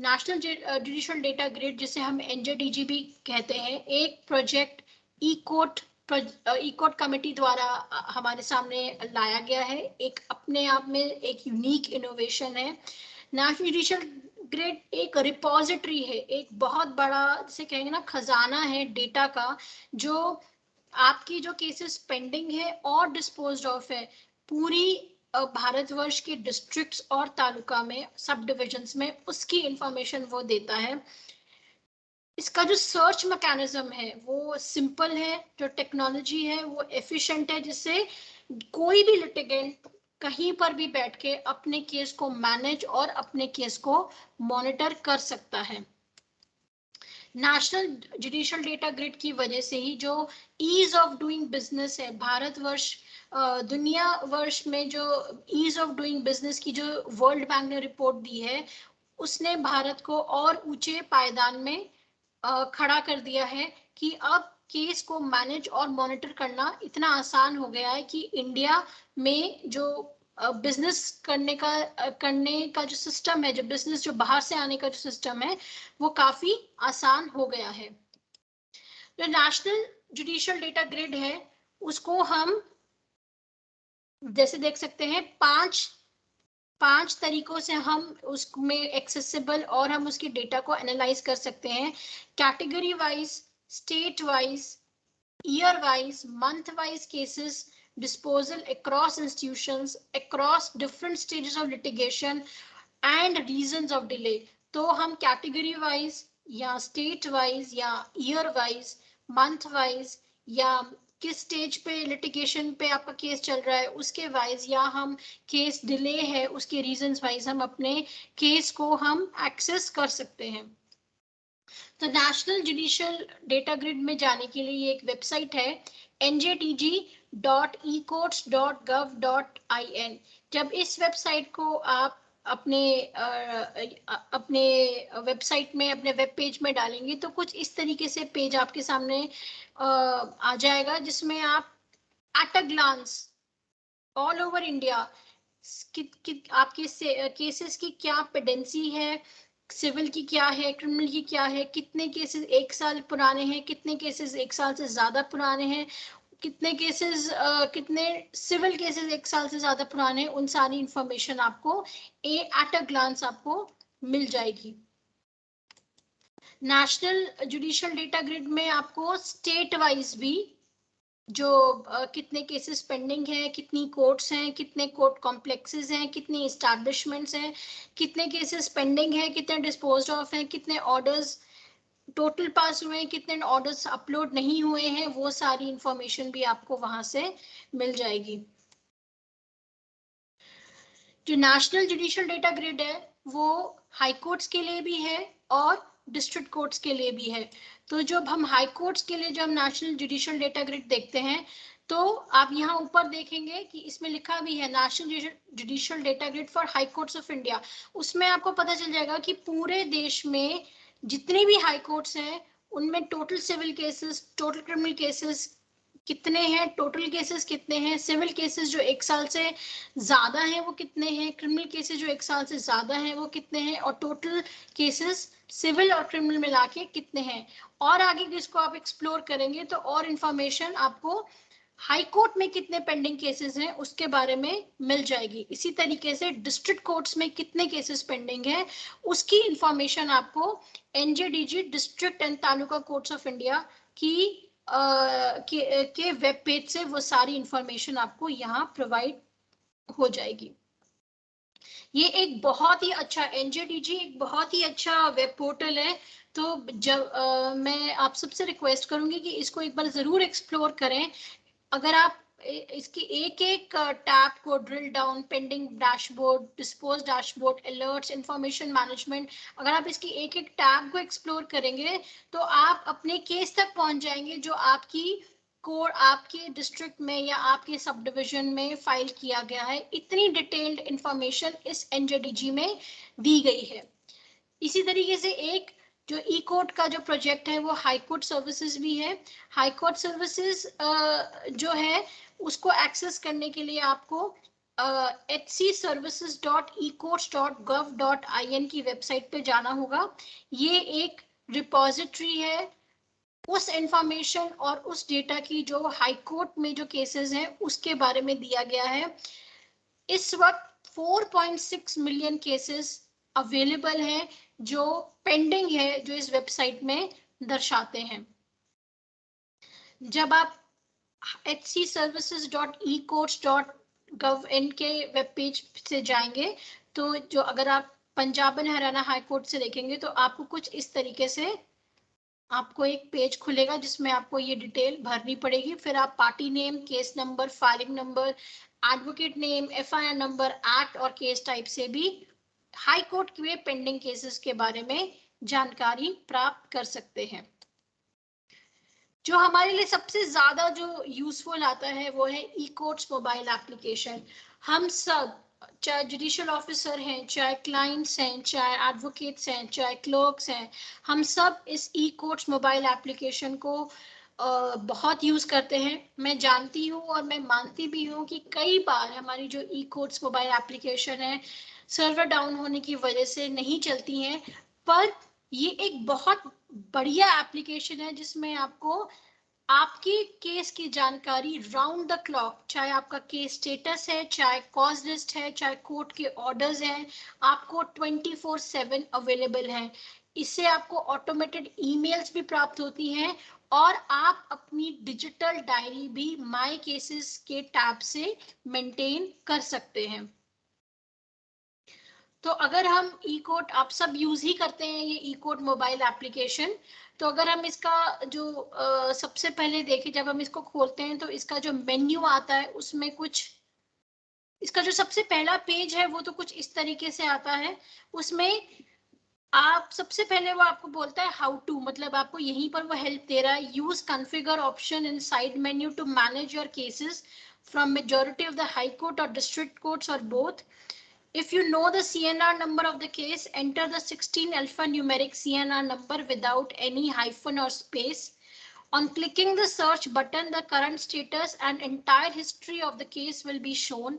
नेशनल जुडिशियल डेटा ग्रिड जिसे हम NJDG भी कहते हैं, एक प्रोजेक्ट ई कोर्ट कमेटी द्वारा हमारे सामने लाया गया है। एक अपने आप में एक यूनिक इनोवेशन है। नेशनल जुडिशियल ग्रिड एक रिपोजिटरी है, एक बहुत बड़ा जैसे कहेंगे ना खजाना है डेटा का, जो आपकी जो केसेस पेंडिंग है और डिस्पोज्ड ऑफ है पूरी भारतवर्ष के डिस्ट्रिक्ट्स और तालुका में, सब डिविजन्स में, उसकी इंफॉर्मेशन वो देता है। इसका जो सर्च मैकेनिज्म है वो सिंपल है, जो टेक्नोलॉजी है वो एफिशिएंट है, जिससे कोई भी लिटिगेंट कहीं पर भी बैठ के अपने केस को मैनेज और अपने केस को मॉनिटर कर सकता है। नेशनल जुडिशियल डेटा ग्रिड की वजह से ही जो ईज ऑफ डूइंग बिजनेस है, भारतवर्ष दुनिया वर्ष में जो ईज ऑफ डूइंग बिजनेस की जो वर्ल्ड बैंक ने रिपोर्ट दी है, उसने भारत को और ऊंचे पायदान में खड़ा कर दिया है कि अब केस को मैनेज और मॉनिटर करना इतना आसान हो गया है कि इंडिया में जो बिजनेस करने का जो सिस्टम है, जो बिजनेस जो बाहर से आने का जो सिस्टम है, वो काफी आसान हो गया है। जो नेशनल जुडिशियल डेटा ग्रिड है, उसको हम जैसे देख सकते हैं, पांच तरीकों से हम उसमें एक्सेसिबल और हम उसके डेटा को एनालाइज कर सकते हैं। Category wise, state wise, year wise, month wise cases, disposal across institutions, across different stages of litigation and reasons of delay। तो हम category wise या state wise या year wise, month wise या किस स्टेज पे लिटिगेशन पे आपका केस चल रहा है उसके वाइज, या हम केस डिले है उसके रीजंस वाइज हम अपने केस को हम एक्सेस कर सकते हैं। तो नेशनल जुडिशियल डेटा ग्रिड में जाने के लिए ये एक वेबसाइट है njtg.ecourts.gov.in। जब इस वेबसाइट को आप अपने वेबसाइट में, अपने वेब पेज में डालेंगे तो कुछ इस तरीके से पेज आपके सामने आ जाएगा, जिसमें आप at a glance all over India आपके केसेस की क्या पेंडेंसी है, सिविल की क्या है, क्रिमिनल की क्या है, कितने केसेस 1 साल पुराने हैं, कितने केसेस 1 साल से ज्यादा पुराने हैं, कितने सिविल केसेस 1 साल से ज्यादा पुराने हैं, उन सारी इंफॉर्मेशन आपको एट अ ग्लांस आपको मिल जाएगी। नेशनल जुडिशियल डेटा ग्रिड में आपको स्टेट वाइज भी जो कितने केसेस पेंडिंग है, कितनी कोर्ट्स हैं, कितने कोर्ट कॉम्प्लेक्सेस हैं, कितनी एस्टैब्लिशमेंट्स हैं, कितने केसेस पेंडिंग हैं, कितने डिस्पोज्ड ऑफ हैं, कितने ऑर्डर्स टोटल पास हुए हैं, कितने ऑर्डर्स अपलोड नहीं हुए हैं, वो सारी इंफॉर्मेशन भी आपको वहां से मिल जाएगी। जो नेशनल जुडिशियल डेटा ग्रिड है वो हाई कोर्ट्स के लिए भी है और डिस्ट्रिक्ट कोर्ट्स के लिए भी है। तो जब हम हाई कोर्ट्स के लिए, जब हम नेशनल जुडिशियल डेटा ग्रिड देखते हैं, तो आप यहाँ ऊपर देखेंगे कि इसमें लिखा भी है national judicial data grid for high courts of India. उसमें आपको पता चल जाएगा कि पूरे देश में जितने भी हाई कोर्ट्स हैं उनमें total civil cases, total criminal cases कितने हैं, टोटल केसेस कितने हैं, सिविल केसेस जो 1 साल से ज्यादा हैं वो कितने हैं, क्रिमिनल केसेस जो 1 साल से ज्यादा हैं वो कितने हैं, और टोटल केसेस सिविल और क्रिमिनल मिला के कितने हैं। और आगे इसको आप एक्सप्लोर करेंगे तो और इंफॉर्मेशन आपको हाई कोर्ट में कितने पेंडिंग केसेस हैं उसके बारे में मिल जाएगी। इसी तरीके से डिस्ट्रिक्ट कोर्ट्स में कितने केसेस पेंडिंग हैं उसकी इंफॉर्मेशन आपको NJDG district and taluka courts of India के वेब पेज से वो सारी इंफॉर्मेशन आपको यहाँ प्रोवाइड हो जाएगी। ये एक बहुत ही अच्छा एनजेडीजी एक बहुत ही अच्छा वेब पोर्टल है। तो जब मैं आप सबसे रिक्वेस्ट करूंगी कि इसको एक बार जरूर एक्सप्लोर करें। अगर आप इसकी एक एक टैब को drill down, pending dashboard, dispose dashboard, alerts, information management, अगर आप इसकी एक एक टैब को एक्सप्लोर करेंगे तो आप अपने केस तक पहुंच जाएंगे जो आपकी कोड आपके डिस्ट्रिक्ट में या आपके सब डिविजन में फाइल किया गया है। इतनी डिटेल्ड इंफॉर्मेशन इस एनजेडीजी में दी गई है। इसी तरीके से एक जो ई कोर्ट का जो प्रोजेक्ट है वो हाई कोर्ट सर्विसेज भी है। हाई कोर्ट सर्विसेज जो है उसको एक्सेस करने के लिए आपको hcservices.ecourts.gov.in की वेबसाइट पे जाना होगा। ये एक रिपोजिटरी है उस इंफॉर्मेशन और उस डेटा की जो हाई कोर्ट में जो केसेस हैं उसके बारे में दिया गया है। इस वक्त 4.6 मिलियन केसेस अवेलेबल हैं जो पेंडिंग है, जो इस वेबसाइट में दर्शाते हैं। जब आप hcservices.ecourts.gov.in के वेब पेज से जाएंगे तो जो अगर आप Punjab and Haryana high court से देखेंगे तो आपको कुछ इस तरीके से आपको एक पेज खुलेगा जिसमें आपको ये डिटेल भरनी पड़ेगी। फिर आप party name, case number, filing number, advocate name, FIR number, act और केस टाइप से भी हाई कोर्ट के पेंडिंग केसेस के बारे में जानकारी प्राप्त कर सकते हैं। जो हमारे लिए सबसे ज्यादा जो यूजफुल आता है वो है ई कोर्ट्स मोबाइल एप्लीकेशन। हम सब, चाहे जुडिशियल ऑफिसर हैं, चाहे क्लाइंट्स हैं, चाहे एडवोकेट्स हैं, चाहे क्लर्क्स हैं, हम सब इस ई कोर्ट्स मोबाइल एप्लीकेशन को बहुत यूज करते हैं। मैं जानती हूँ और मैं मानती भी हूँ कि कई बार हमारी जो ई कोर्ट्स मोबाइल एप्लीकेशन है सर्वर डाउन होने की वजह से नहीं चलती हैं, पर ये एक बहुत बढ़िया एप्लीकेशन है जिसमें आपको आपके केस की जानकारी राउंड द क्लॉक, चाहे आपका केस स्टेटस है, चाहे कॉज लिस्ट है, चाहे कोर्ट के ऑर्डर्स हैं, आपको 24/7 अवेलेबल है। इससे आपको ऑटोमेटेड ईमेल्स भी प्राप्त होती हैं और आप अपनी डिजिटल डायरी भी माय केसेस के टैब से मेंटेन कर सकते हैं। तो अगर हम ई कोर्ट, आप सब यूज ही करते हैं ये ई कोर्ट मोबाइल एप्लीकेशन, तो अगर हम इसका जो सबसे पहले देखें, जब हम इसको खोलते हैं तो इसका जो मेन्यू आता है उसमें कुछ, इसका जो सबसे पहला पेज है वो तो कुछ इस तरीके से आता है। उसमें आप सबसे पहले वो आपको बोलता है हाउ टू, मतलब आपको यहीं पर वो हेल्प दे रहा है। Use configure option in side menu to manage your cases from majority of the high court और डिस्ट्रिक्ट कोर्ट्स और both. If you know the CNR number of the case, enter the 16 alphanumeric CNR number without any hyphen or space. On clicking the search button, the current status and entire history of the case will be shown.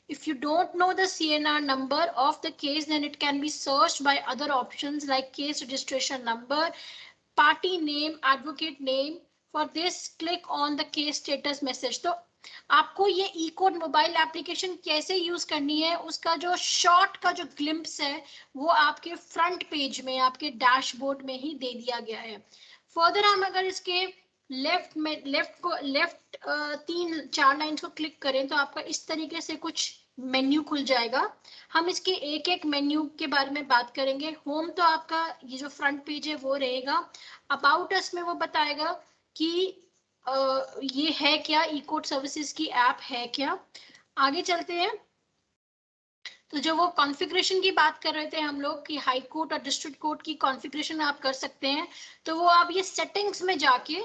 If you don't know the CNR number of the case, then it can be searched by other options like case registration number, party name, advocate name. For this, click on the case status message. तो आपको ये ई कोड मोबाइल एप्लीकेशन कैसे यूज करनी है उसका जो शॉर्ट का जो ग्लिम्प्स है वो आपके फ्रंट पेज में, आपके डैशबोर्ड में ही दे दिया गया है। फर्दर हम अगर इसके लेफ्ट 3-4 लाइन्स को क्लिक करें तो आपका इस तरीके से कुछ मेन्यू खुल जाएगा। हम इसके एक एक मेन्यू के बारे में बात करेंगे। होम तो आपका ये जो फ्रंट पेज है वो रहेगा। अबाउट अस में वो बताएगा कि ये है क्या, ई कोर्ट सर्विसेज की ऐप है क्या। आगे चलते हैं तो जो वो कॉन्फ़िगरेशन की बात कर रहे थे हम लोग कि हाई कोर्ट और डिस्ट्रिक्ट कोर्ट की कॉन्फ़िगरेशन आप कर सकते हैं, तो वो आप ये सेटिंग्स में जाके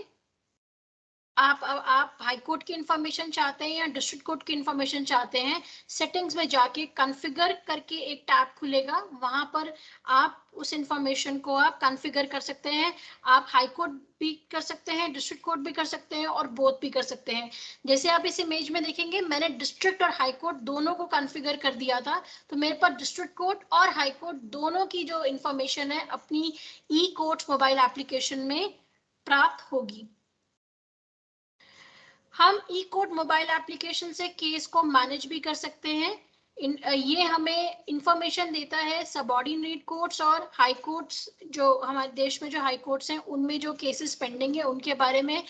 आप हाई कोर्ट की इंफॉर्मेशन चाहते हैं या डिस्ट्रिक्ट कोर्ट की इंफॉर्मेशन चाहते हैं, सेटिंग्स में जाके कॉन्फ़िगर करके एक टैब खुलेगा, वहां पर आप उस इंफॉर्मेशन को आप कॉन्फ़िगर कर सकते हैं। आप हाई कोर्ट भी कर सकते हैं, डिस्ट्रिक्ट कोर्ट भी कर सकते हैं और बोथ भी कर सकते हैं। जैसे आप इस इमेज में देखेंगे मैंने डिस्ट्रिक्ट और हाई कोर्ट दोनों को कॉन्फ़िगर कर दिया था, तो मेरे पास डिस्ट्रिक्ट कोर्ट और हाई कोर्ट दोनों की जो इंफॉर्मेशन है अपनी ई कोर्ट मोबाइल एप्लीकेशन में प्राप्त होगी। हम ई कोर्ट मोबाइल एप्लीकेशन से केस को मैनेज भी कर सकते हैं। ये हमें इंफॉर्मेशन देता है सबऑर्डिनेट कोर्ट्स और हाई कोर्ट्स, जो हमारे देश में जो हाई कोर्ट्स हैं उनमें जो केसेस पेंडिंग है उनके बारे में।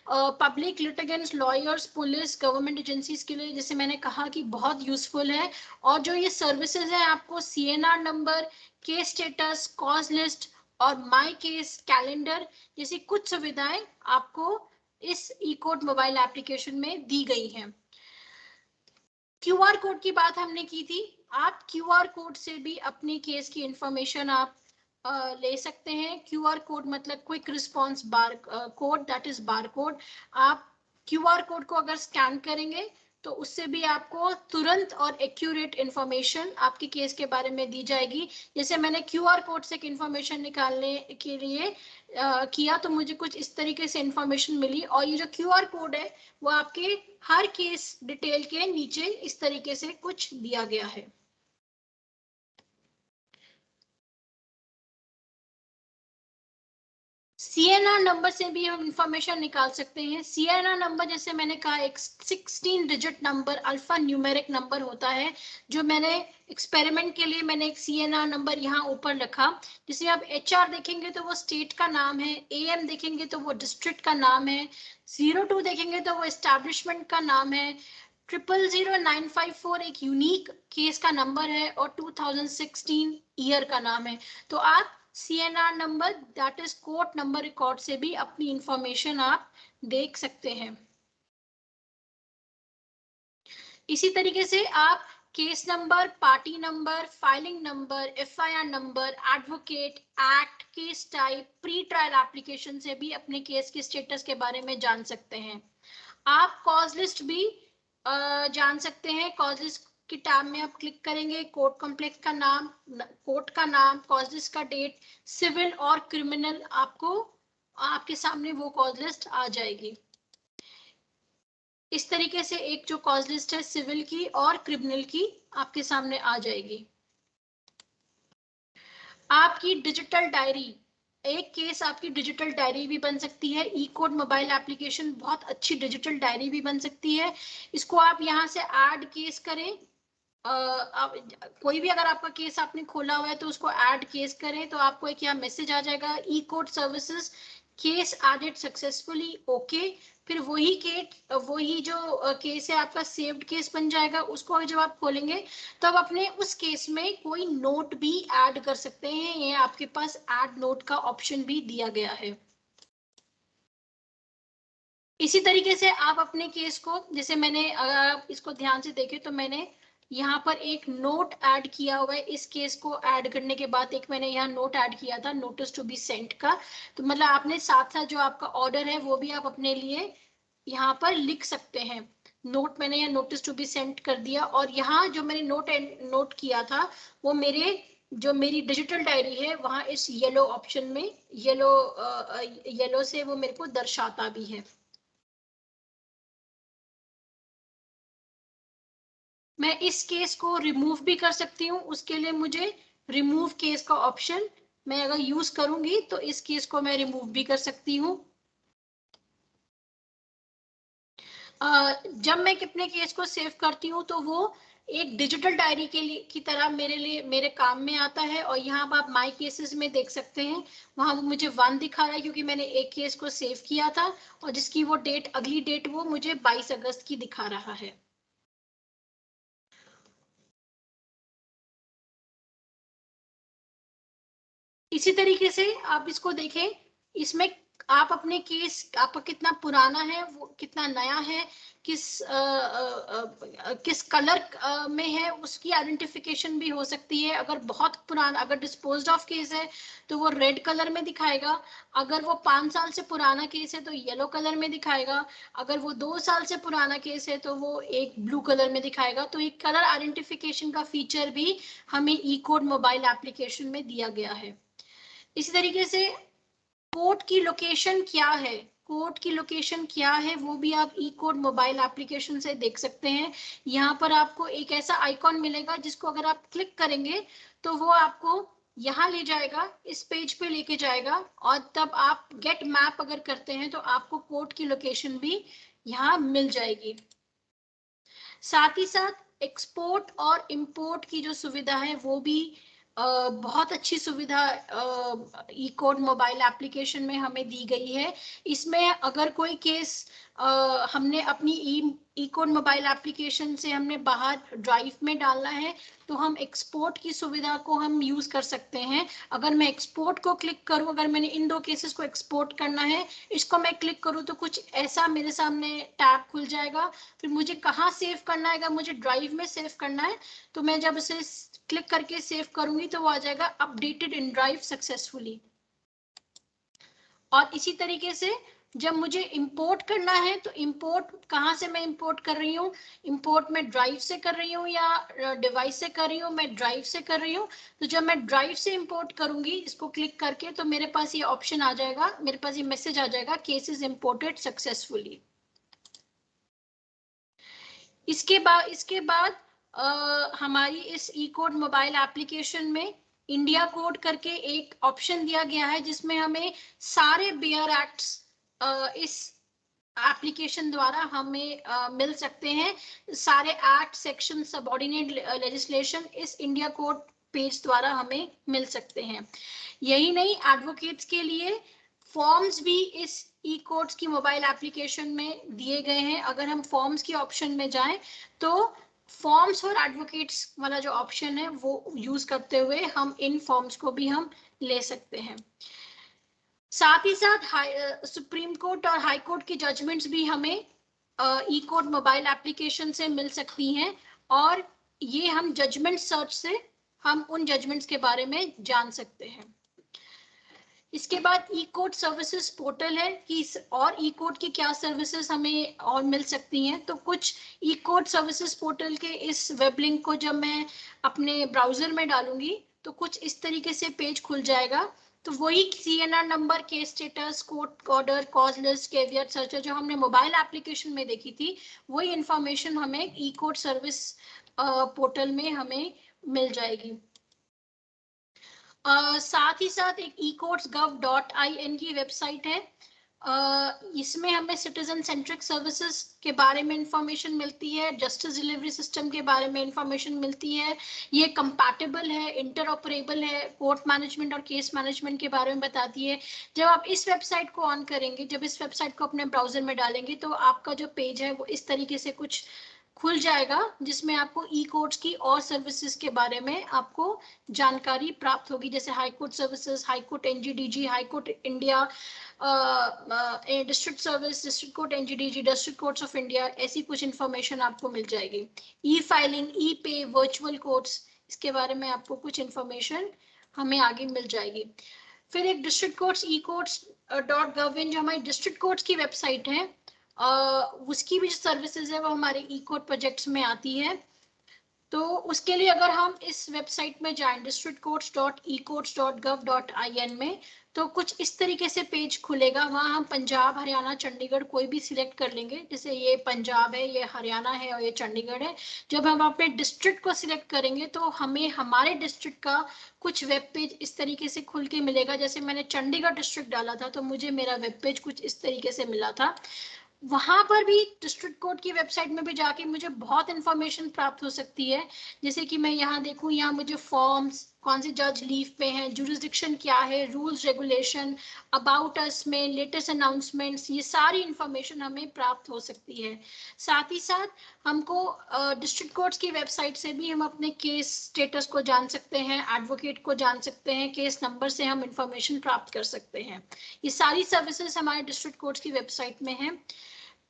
Public litigants, lawyers, police, government agencies के लिए जैसे मैंने कहा कि बहुत यूजफुल है। और जो ये सर्विसेज है आपको CNR number, case status, cause list और माई केस कैलेंडर जैसी कुछ सुविधाएं आपको इस ई कोड मोबाइल एप्लीकेशन में दी गई हैं। QR कोड की बात हमने की थी। आप QR कोड से भी अपने केस की इंफॉर्मेशन आप ले सकते हैं। QR कोड मतलब quick response bar code, that is bar code. आप QR कोड को अगर स्कैन करेंगे तो उससे भी आपको तुरंत और एक्यूरेट इंफॉर्मेशन आपके केस के बारे में दी जाएगी। जैसे मैंने QR कोड से इंफॉर्मेशन निकालने के लिए किया तो मुझे कुछ इस तरीके से इंफॉर्मेशन मिली, और ये जो QR कोड है वो आपके हर केस डिटेल के नीचे इस तरीके से कुछ दिया गया है। CNR नंबर से भी हम इंफॉर्मेशन निकाल सकते हैं। CNR नंबर जैसे मैंने कहा एक 16 digit number alpha numeric number होता है, जो मैंने एक्सपेरिमेंट के लिए मैंने एक CNR नंबर यहाँ ऊपर रखा। जैसे आप HR देखेंगे तो वो स्टेट का नाम है, AM देखेंगे तो वो डिस्ट्रिक्ट का नाम है, 02 देखेंगे तो वो एस्टैब्लिशमेंट का नाम है, 000954 एक यूनिक केस का नंबर है और 2016 ईयर का नाम है। तो आप CNR number, that is court number record से भी अपनी इंफॉर्मेशन आप देख सकते हैं। इसी तरीके से आप case number, party number, filing number, FIR number, advocate, act, case type, pre trial application से भी अपने केस के स्टेटस के बारे में जान सकते हैं। आप कॉज लिस्ट भी जान सकते हैं। कॉज लिस्ट की टैब में आप क्लिक करेंगे, कोर्ट कॉम्प्लेक्स का नाम, कोर्ट का नाम, कॉज लिस्ट का डेट, सिविल और क्रिमिनल, आपको आपके सामने वो कॉज लिस्ट आ जाएगी। इस तरीके से एक जो कॉज लिस्ट है सिविल की और क्रिमिनल की आपके सामने आ जाएगी। आपकी डिजिटल डायरी, एक केस आपकी डिजिटल डायरी भी बन सकती है। ई कोड मोबाइल एप्लीकेशन बहुत अच्छी डिजिटल डायरी भी बन सकती है। इसको आप यहाँ से ऐड केस करें। कोई भी अगर आपका केस आपने खोला हुआ है तो उसको ऐड केस करें तो आपको एक यहाँ मैसेज आ जाएगा, e code services case added successfully, okay. फिर वही जो केस है आपका सेव्ड केस बन जाएगा। उसको जब आप खोलेंगे तब अपने उस केस में कोई नोट भी ऐड कर सकते हैं। ये आपके पास ऐड नोट का ऑप्शन भी दिया गया है। इसी तरीके से आप अपने केस को, जैसे मैंने, अगर आप इसको ध्यान से देखें तो मैंने यहाँ पर एक नोट ऐड किया हुआ है। इस केस को ऐड करने के बाद एक मैंने यहाँ नोट ऐड किया था, नोटिस टू बी सेंट का। तो मतलब आपने साथ साथ जो आपका ऑर्डर है वो भी आप अपने लिए यहाँ पर लिख सकते हैं। नोट मैंने यहाँ नोटिस टू बी सेंट कर दिया, और यहाँ जो मैंने नोट किया था वो जो मेरी डिजिटल डायरी है वहां इस येलो ऑप्शन में, येलो से वो मेरे को दर्शाता भी है। मैं इस केस को रिमूव भी कर सकती हूँ। उसके लिए मुझे रिमूव केस का ऑप्शन, मैं अगर यूज करूंगी तो इस केस को मैं रिमूव भी कर सकती हूँ। जब मैं अपने केस को सेव करती हूँ तो वो एक डिजिटल डायरी के लिए की तरह मेरे काम में आता है। और यहाँ पर आप माई केसेस में देख सकते हैं, वहां वो मुझे 1 दिखा रहा है क्योंकि मैंने एक केस को सेव किया था और जिसकी वो डेट, अगली डेट वो मुझे 22 अगस्त की दिखा रहा है। इसी तरीके से आप इसको देखें, इसमें आप अपने केस आपका कितना पुराना है, वो कितना नया है, किस कलर में है, उसकी आइडेंटिफिकेशन भी हो सकती है। अगर बहुत पुराना, अगर डिस्पोज्ड ऑफ केस है तो वो रेड कलर में दिखाएगा। अगर वो 5 साल से पुराना केस है तो येलो कलर में दिखाएगा। अगर वो 2 साल से पुराना केस है तो वो एक ब्लू कलर में दिखाएगा। तो एक कलर आइडेंटिफिकेशन का फीचर भी हमें ई कोड मोबाइल एप्लीकेशन में दिया गया है। इसी तरीके से कोर्ट की लोकेशन क्या है, कोर्ट की लोकेशन क्या है वो भी आप ई कोड मोबाइल एप्लीकेशन से देख सकते हैं। यहाँ पर आपको एक ऐसा आइकॉन मिलेगा जिसको अगर आप क्लिक करेंगे तो वो आपको यहाँ ले जाएगा, इस पेज पे लेके जाएगा। और तब आप गेट मैप अगर करते हैं तो आपको कोर्ट की लोकेशन भी यहाँ मिल जाएगी। साथ ही साथ एक्सपोर्ट और इंपोर्ट की जो सुविधा है वो भी बहुत अच्छी सुविधा ई कोड मोबाइल एप्लीकेशन में हमें दी गई है। इसमें अगर कोई केस हमने अपनी ई कोड मोबाइल एप्लीकेशन से हमने बाहर ड्राइव में डालना है तो हम एक्सपोर्ट की सुविधा को हम यूज कर सकते हैं। अगर मैं एक्सपोर्ट को क्लिक करूं, अगर मैंने इन 2 केसेस को एक्सपोर्ट करना है, इसको मैं क्लिक करूं तो कुछ ऐसा मेरे सामने टैब खुल जाएगा। फिर मुझे कहाँ सेव करना है, अगर मुझे ड्राइव में सेव करना है तो मैं जब इसे क्लिक करके सेव करूंगी तो वो आ जाएगा अपडेटेड इन ड्राइव सक्सेसफुली। और इसी तरीके से जब मुझे इंपोर्ट करना है तो इंपोर्ट कहाँ से मैं इंपोर्ट कर रही हूँ, इंपोर्ट मैं ड्राइव से कर रही हूँ या डिवाइस से कर रही हूँ, मैं ड्राइव से कर रही हूँ। तो जब मैं ड्राइव से इंपोर्ट करूंगी इसको क्लिक करके तो मेरे पास ये ऑप्शन आ जाएगा, मेरे पास ये मैसेज आ जाएगा, केस इज इंपोर्टेड सक्सेसफुली। इसके बाद हमारी इस ई कोड मोबाइल एप्लीकेशन में इंडिया कोड करके एक ऑप्शन दिया गया है जिसमें हमें सारे बेयर एक्ट्स इस एप्लीकेशन द्वारा हमें मिल सकते हैं। सारे एक्ट, सेक्शन, सबऑर्डिनेट लेजिस्लेशन इस इंडिया कोड पेज द्वारा हमें मिल सकते हैं। यही नहीं, एडवोकेट्स के लिए फॉर्म्स भी इस ई कोड्स की मोबाइल एप्लीकेशन में दिए गए हैं। अगर हम फॉर्म्स की ऑप्शन में जाएं तो फॉर्म्स और एडवोकेट्स वाला जो ऑप्शन है वो यूज करते हुए हम इन फॉर्म्स को भी हम ले सकते हैं। साथ ही साथ सुप्रीम कोर्ट और हाई कोर्ट की जजमेंट्स भी हमें ई कोड मोबाइल एप्लीकेशन से मिल सकती हैं। और ये हम जजमेंट सर्च से हम उन जजमेंट्स के बारे में जान सकते हैं। इसके बाद ई कोर्ट सर्विसेज पोर्टल है कि और ई कोर्ट की क्या सर्विसेज हमें और मिल सकती हैं। तो कुछ ई कोर्ट सर्विसेज पोर्टल के इस वेब लिंक को जब मैं अपने ब्राउजर में डालूंगी तो कुछ इस तरीके से पेज खुल जाएगा। तो वही CNR number, case status, court order, cause list, caveat searcher जो हमने मोबाइल एप्लीकेशन में देखी थी, वही इंफॉर्मेशन हमें ई कोर्ट सर्विस पोर्टल में हमें मिल जाएगी। साथ ही साथ एक ecourts.gov.in की वेबसाइट है। इसमें हमें सिटीजन सेंट्रिक सर्विसेज के बारे में इंफॉर्मेशन मिलती है, जस्टिस डिलीवरी सिस्टम के बारे में इंफॉर्मेशन मिलती है। ये कंपैटिबल है, इंटरऑपरेबल है, कोर्ट मैनेजमेंट और केस मैनेजमेंट के बारे में बताती है। जब आप इस वेबसाइट को ऑन करेंगे, जब इस वेबसाइट को अपने ब्राउजर में डालेंगे, तो आपका जो पेज है वो इस तरीके से कुछ खुल जाएगा, जिसमें आपको ई कोर्ट्स की और सर्विसेज के बारे में आपको जानकारी प्राप्त होगी, जैसे high court services, high court NGDG, high court India, district service, district court NGDG, district courts of India, ऐसी कुछ इंफॉर्मेशन आपको मिल जाएगी। ई फाइलिंग, ई पे, वर्चुअल कोर्ट्स, इसके बारे में आपको कुछ इंफॉर्मेशन हमें आगे मिल जाएगी। फिर एक डिस्ट्रिक्ट कोर्ट्स ecourts.gov.in जो हमारी डिस्ट्रिक्ट कोर्ट्स की वेबसाइट है, उसकी भी सर्विसेज है वो हमारे ई कोर्ट प्रोजेक्ट्स में आती है। तो उसके लिए अगर हम इस वेबसाइट में जाएं districtcourts.ecourts.gov.in में, तो कुछ इस तरीके से पेज खुलेगा। वहां हम पंजाब, हरियाणा, चंडीगढ़ कोई भी सिलेक्ट कर लेंगे, जैसे ये पंजाब है, ये हरियाणा है और ये चंडीगढ़ है। जब हम अपने डिस्ट्रिक्ट को सिलेक्ट करेंगे तो हमें हमारे डिस्ट्रिक्ट का कुछ वेब पेज इस तरीके से खुल के मिलेगा। जैसे मैंने चंडीगढ़ डिस्ट्रिक्ट डाला था तो मुझे मेरा वेब पेज कुछ इस तरीके से मिला था। वहां पर भी डिस्ट्रिक्ट कोर्ट की वेबसाइट में भी जाके मुझे बहुत इंफॉर्मेशन प्राप्त हो सकती है। जैसे कि मैं यहाँ देखूँ, यहाँ मुझे फॉर्म्स, कौन से जज लीव पे हैं, जुरिस्डिक्शन क्या है, रूल्स रेगुलेशन, अबाउट अस में लेटेस्ट अनाउंसमेंट्स, ये सारी इंफॉर्मेशन हमें प्राप्त हो सकती है। साथ ही साथ हमको डिस्ट्रिक्ट कोर्ट्स की वेबसाइट से भी हम अपने केस स्टेटस को जान सकते हैं, एडवोकेट को जान सकते हैं, केस नंबर से हम इंफॉर्मेशन प्राप्त कर सकते हैं। ये सारी सर्विसेज हमारे डिस्ट्रिक्ट कोर्ट्स की वेबसाइट में है।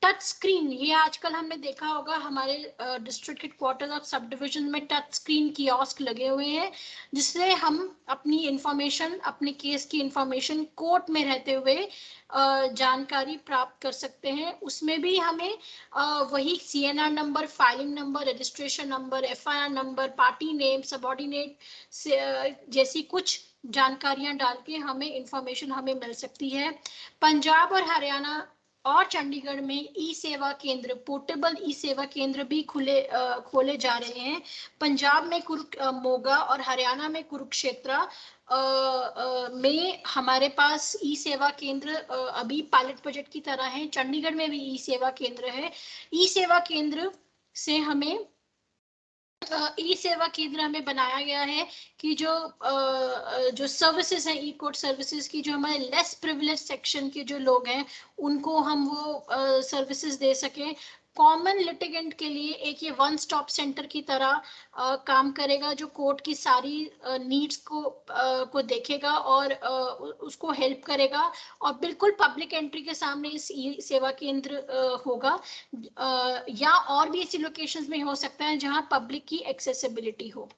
टच स्क्रीन, ये आजकल हमने देखा होगा हमारे डिस्ट्रिक्ट हेडक्वार्टर्स और सब डिविजन में टच स्क्रीन कियोस्क लगे हुए हैं, जिससे हम अपनी इंफॉर्मेशन, अपने केस की इंफॉर्मेशन कोर्ट में रहते हुए जानकारी प्राप्त कर सकते हैं। उसमें भी हमें वही CNR number, filing number, registration number, FIR number, party name, subordinate जैसी कुछ जानकारियां डाल के हमें इंफॉर्मेशन हमें मिल सकती है। पंजाब और हरियाणा और चंडीगढ़ में ई सेवा केंद्र, पोर्टेबल ई सेवा केंद्र भी खोले जा रहे हैं। पंजाब में मोगा और हरियाणा में कुरुक्षेत्र में हमारे पास ई सेवा केंद्र अभी पायलट प्रोजेक्ट की तरह है। चंडीगढ़ में भी ई सेवा केंद्र है। ई सेवा केंद्र से हमें ई सेवा केंद्र हमें बनाया गया है कि जो सर्विसेज हैं, ई कोर्ट सर्विसेज की, जो हमारे लेस प्रिविलेज सेक्शन के जो लोग हैं उनको हम वो सर्विसेज दे सकें। कॉमन लिटिगेंट के लिए एक ये वन स्टॉप सेंटर की तरह काम करेगा, जो कोर्ट की सारी नीड्स को देखेगा और उसको हेल्प करेगा। और बिल्कुल पब्लिक एंट्री के सामने इस ई सेवा केंद्र होगा, या और भी ऐसी लोकेशंस में हो सकता है जहां पब्लिक की एक्सेसिबिलिटी हो।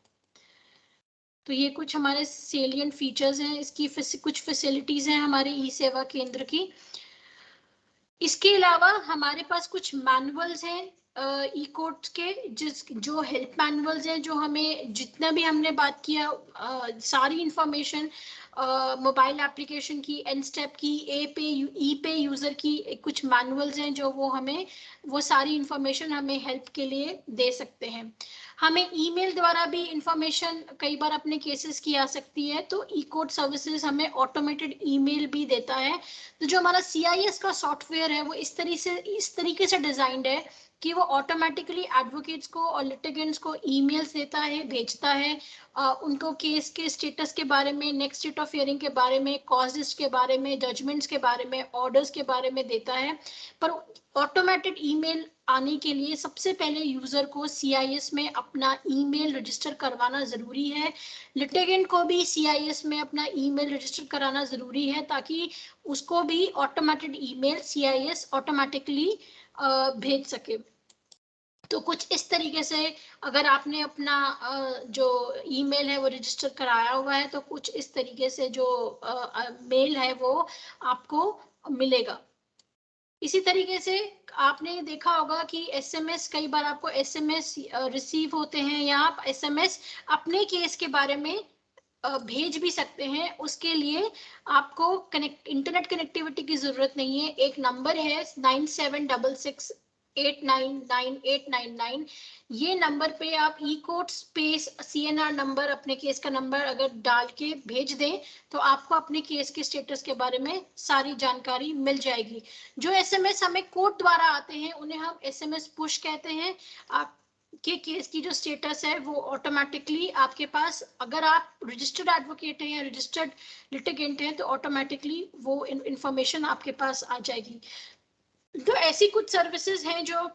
तो ये कुछ हमारे सेलिएंट फीचर्स हैं, इसकी कुछ फैसिलिटीज हैं हमारे ई सेवा केंद्र की। इसके अलावा हमारे पास कुछ मैनुअल्स हैं ई कोर्ट्स के, जो हेल्प मैनुअल्स हैं, जो हमें जितना भी हमने बात किया सारी इंफॉर्मेशन मोबाइल एप्लीकेशन की, एन स्टेप की, ई पे यूजर की कुछ मैनुअल्स हैं जो वो सारी इंफॉर्मेशन हमें हेल्प के लिए दे सकते हैं। हमें ईमेल द्वारा भी इंफॉर्मेशन कई बार अपने केसेस की आ सकती है, तो ई कोर्ट सर्विसेज हमें ऑटोमेटेड ईमेल भी देता है। तो जो हमारा CIS का सॉफ्टवेयर है वो इस तरीके से डिजाइंड है कि वो ऑटोमेटिकली एडवोकेट्स को और लिटिगेंट्स को ईमेल्स देता है, भेजता है, उनको केस के स्टेटस के बारे में, नेक्स्ट डेट ऑफ हियरिंग के बारे में, कॉज लिस्ट के बारे में, जजमेंट्स के बारे में, ऑर्डर्स के बारे में देता है। पर ऑटोमेटेड ईमेल आने के लिए सबसे पहले यूजर को CIS में अपना ईमेल रजिस्टर करवाना जरूरी है। लिटिगेंट को भी CIS में अपना ईमेल रजिस्टर कराना जरूरी है, ताकि उसको भी ऑटोमेटेड ईमेल CIS ऑटोमेटिकली भेज सके। तो कुछ इस तरीके से अगर आपने अपना जो ईमेल है वो रजिस्टर कराया हुआ है तो कुछ इस तरीके से जो मेल है वो आपको मिलेगा। इसी तरीके से आपने देखा होगा कि एसएमएस, कई बार आपको एसएमएस रिसीव होते हैं या आप एसएमएस अपने केस के बारे में भेज भी सकते हैं। उसके लिए आपको इंटरनेट कनेक्टिविटी की जरूरत नहीं है। एक नंबर है 9766899899। ये नंबर पे आप ई-कोड स्पेस CNR नंबर, अपने केस का नंबर अगर डाल के भेज दें तो आपको अपने केस के स्टेटस के बारे में सारी जानकारी मिल जाएगी। जो एसएमएस हमें कोड द्वारा आते हैं उन्हें हम एसएमएस पुश कहते हैं। आप के केस की जो स्टेटस है वो ऑटोमेटिकली आपके पास, अगर आप रजिस्टर्ड एडवोकेट हैं या रजिस्टर्ड लिटिगेंट हैं तो ऑटोमेटिकली वो इंफॉर्मेशन आपके पास आ जाएगी। तो ऐसी कुछ सर्विसेज हैं जो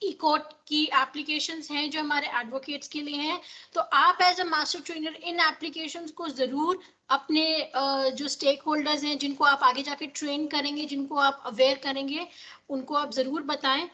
ई-कोर्ट की एप्लीकेशंस हैं जो हमारे एडवोकेट्स के लिए हैं। तो आप एज अ मास्टर ट्रेनर इन एप्लीकेशंस को जरूर अपने जो स्टेक होल्डर्स हैं, जिनको आप आगे जाके ट्रेन करेंगे, जिनको आप अवेयर करेंगे, उनको आप जरूर बताएं।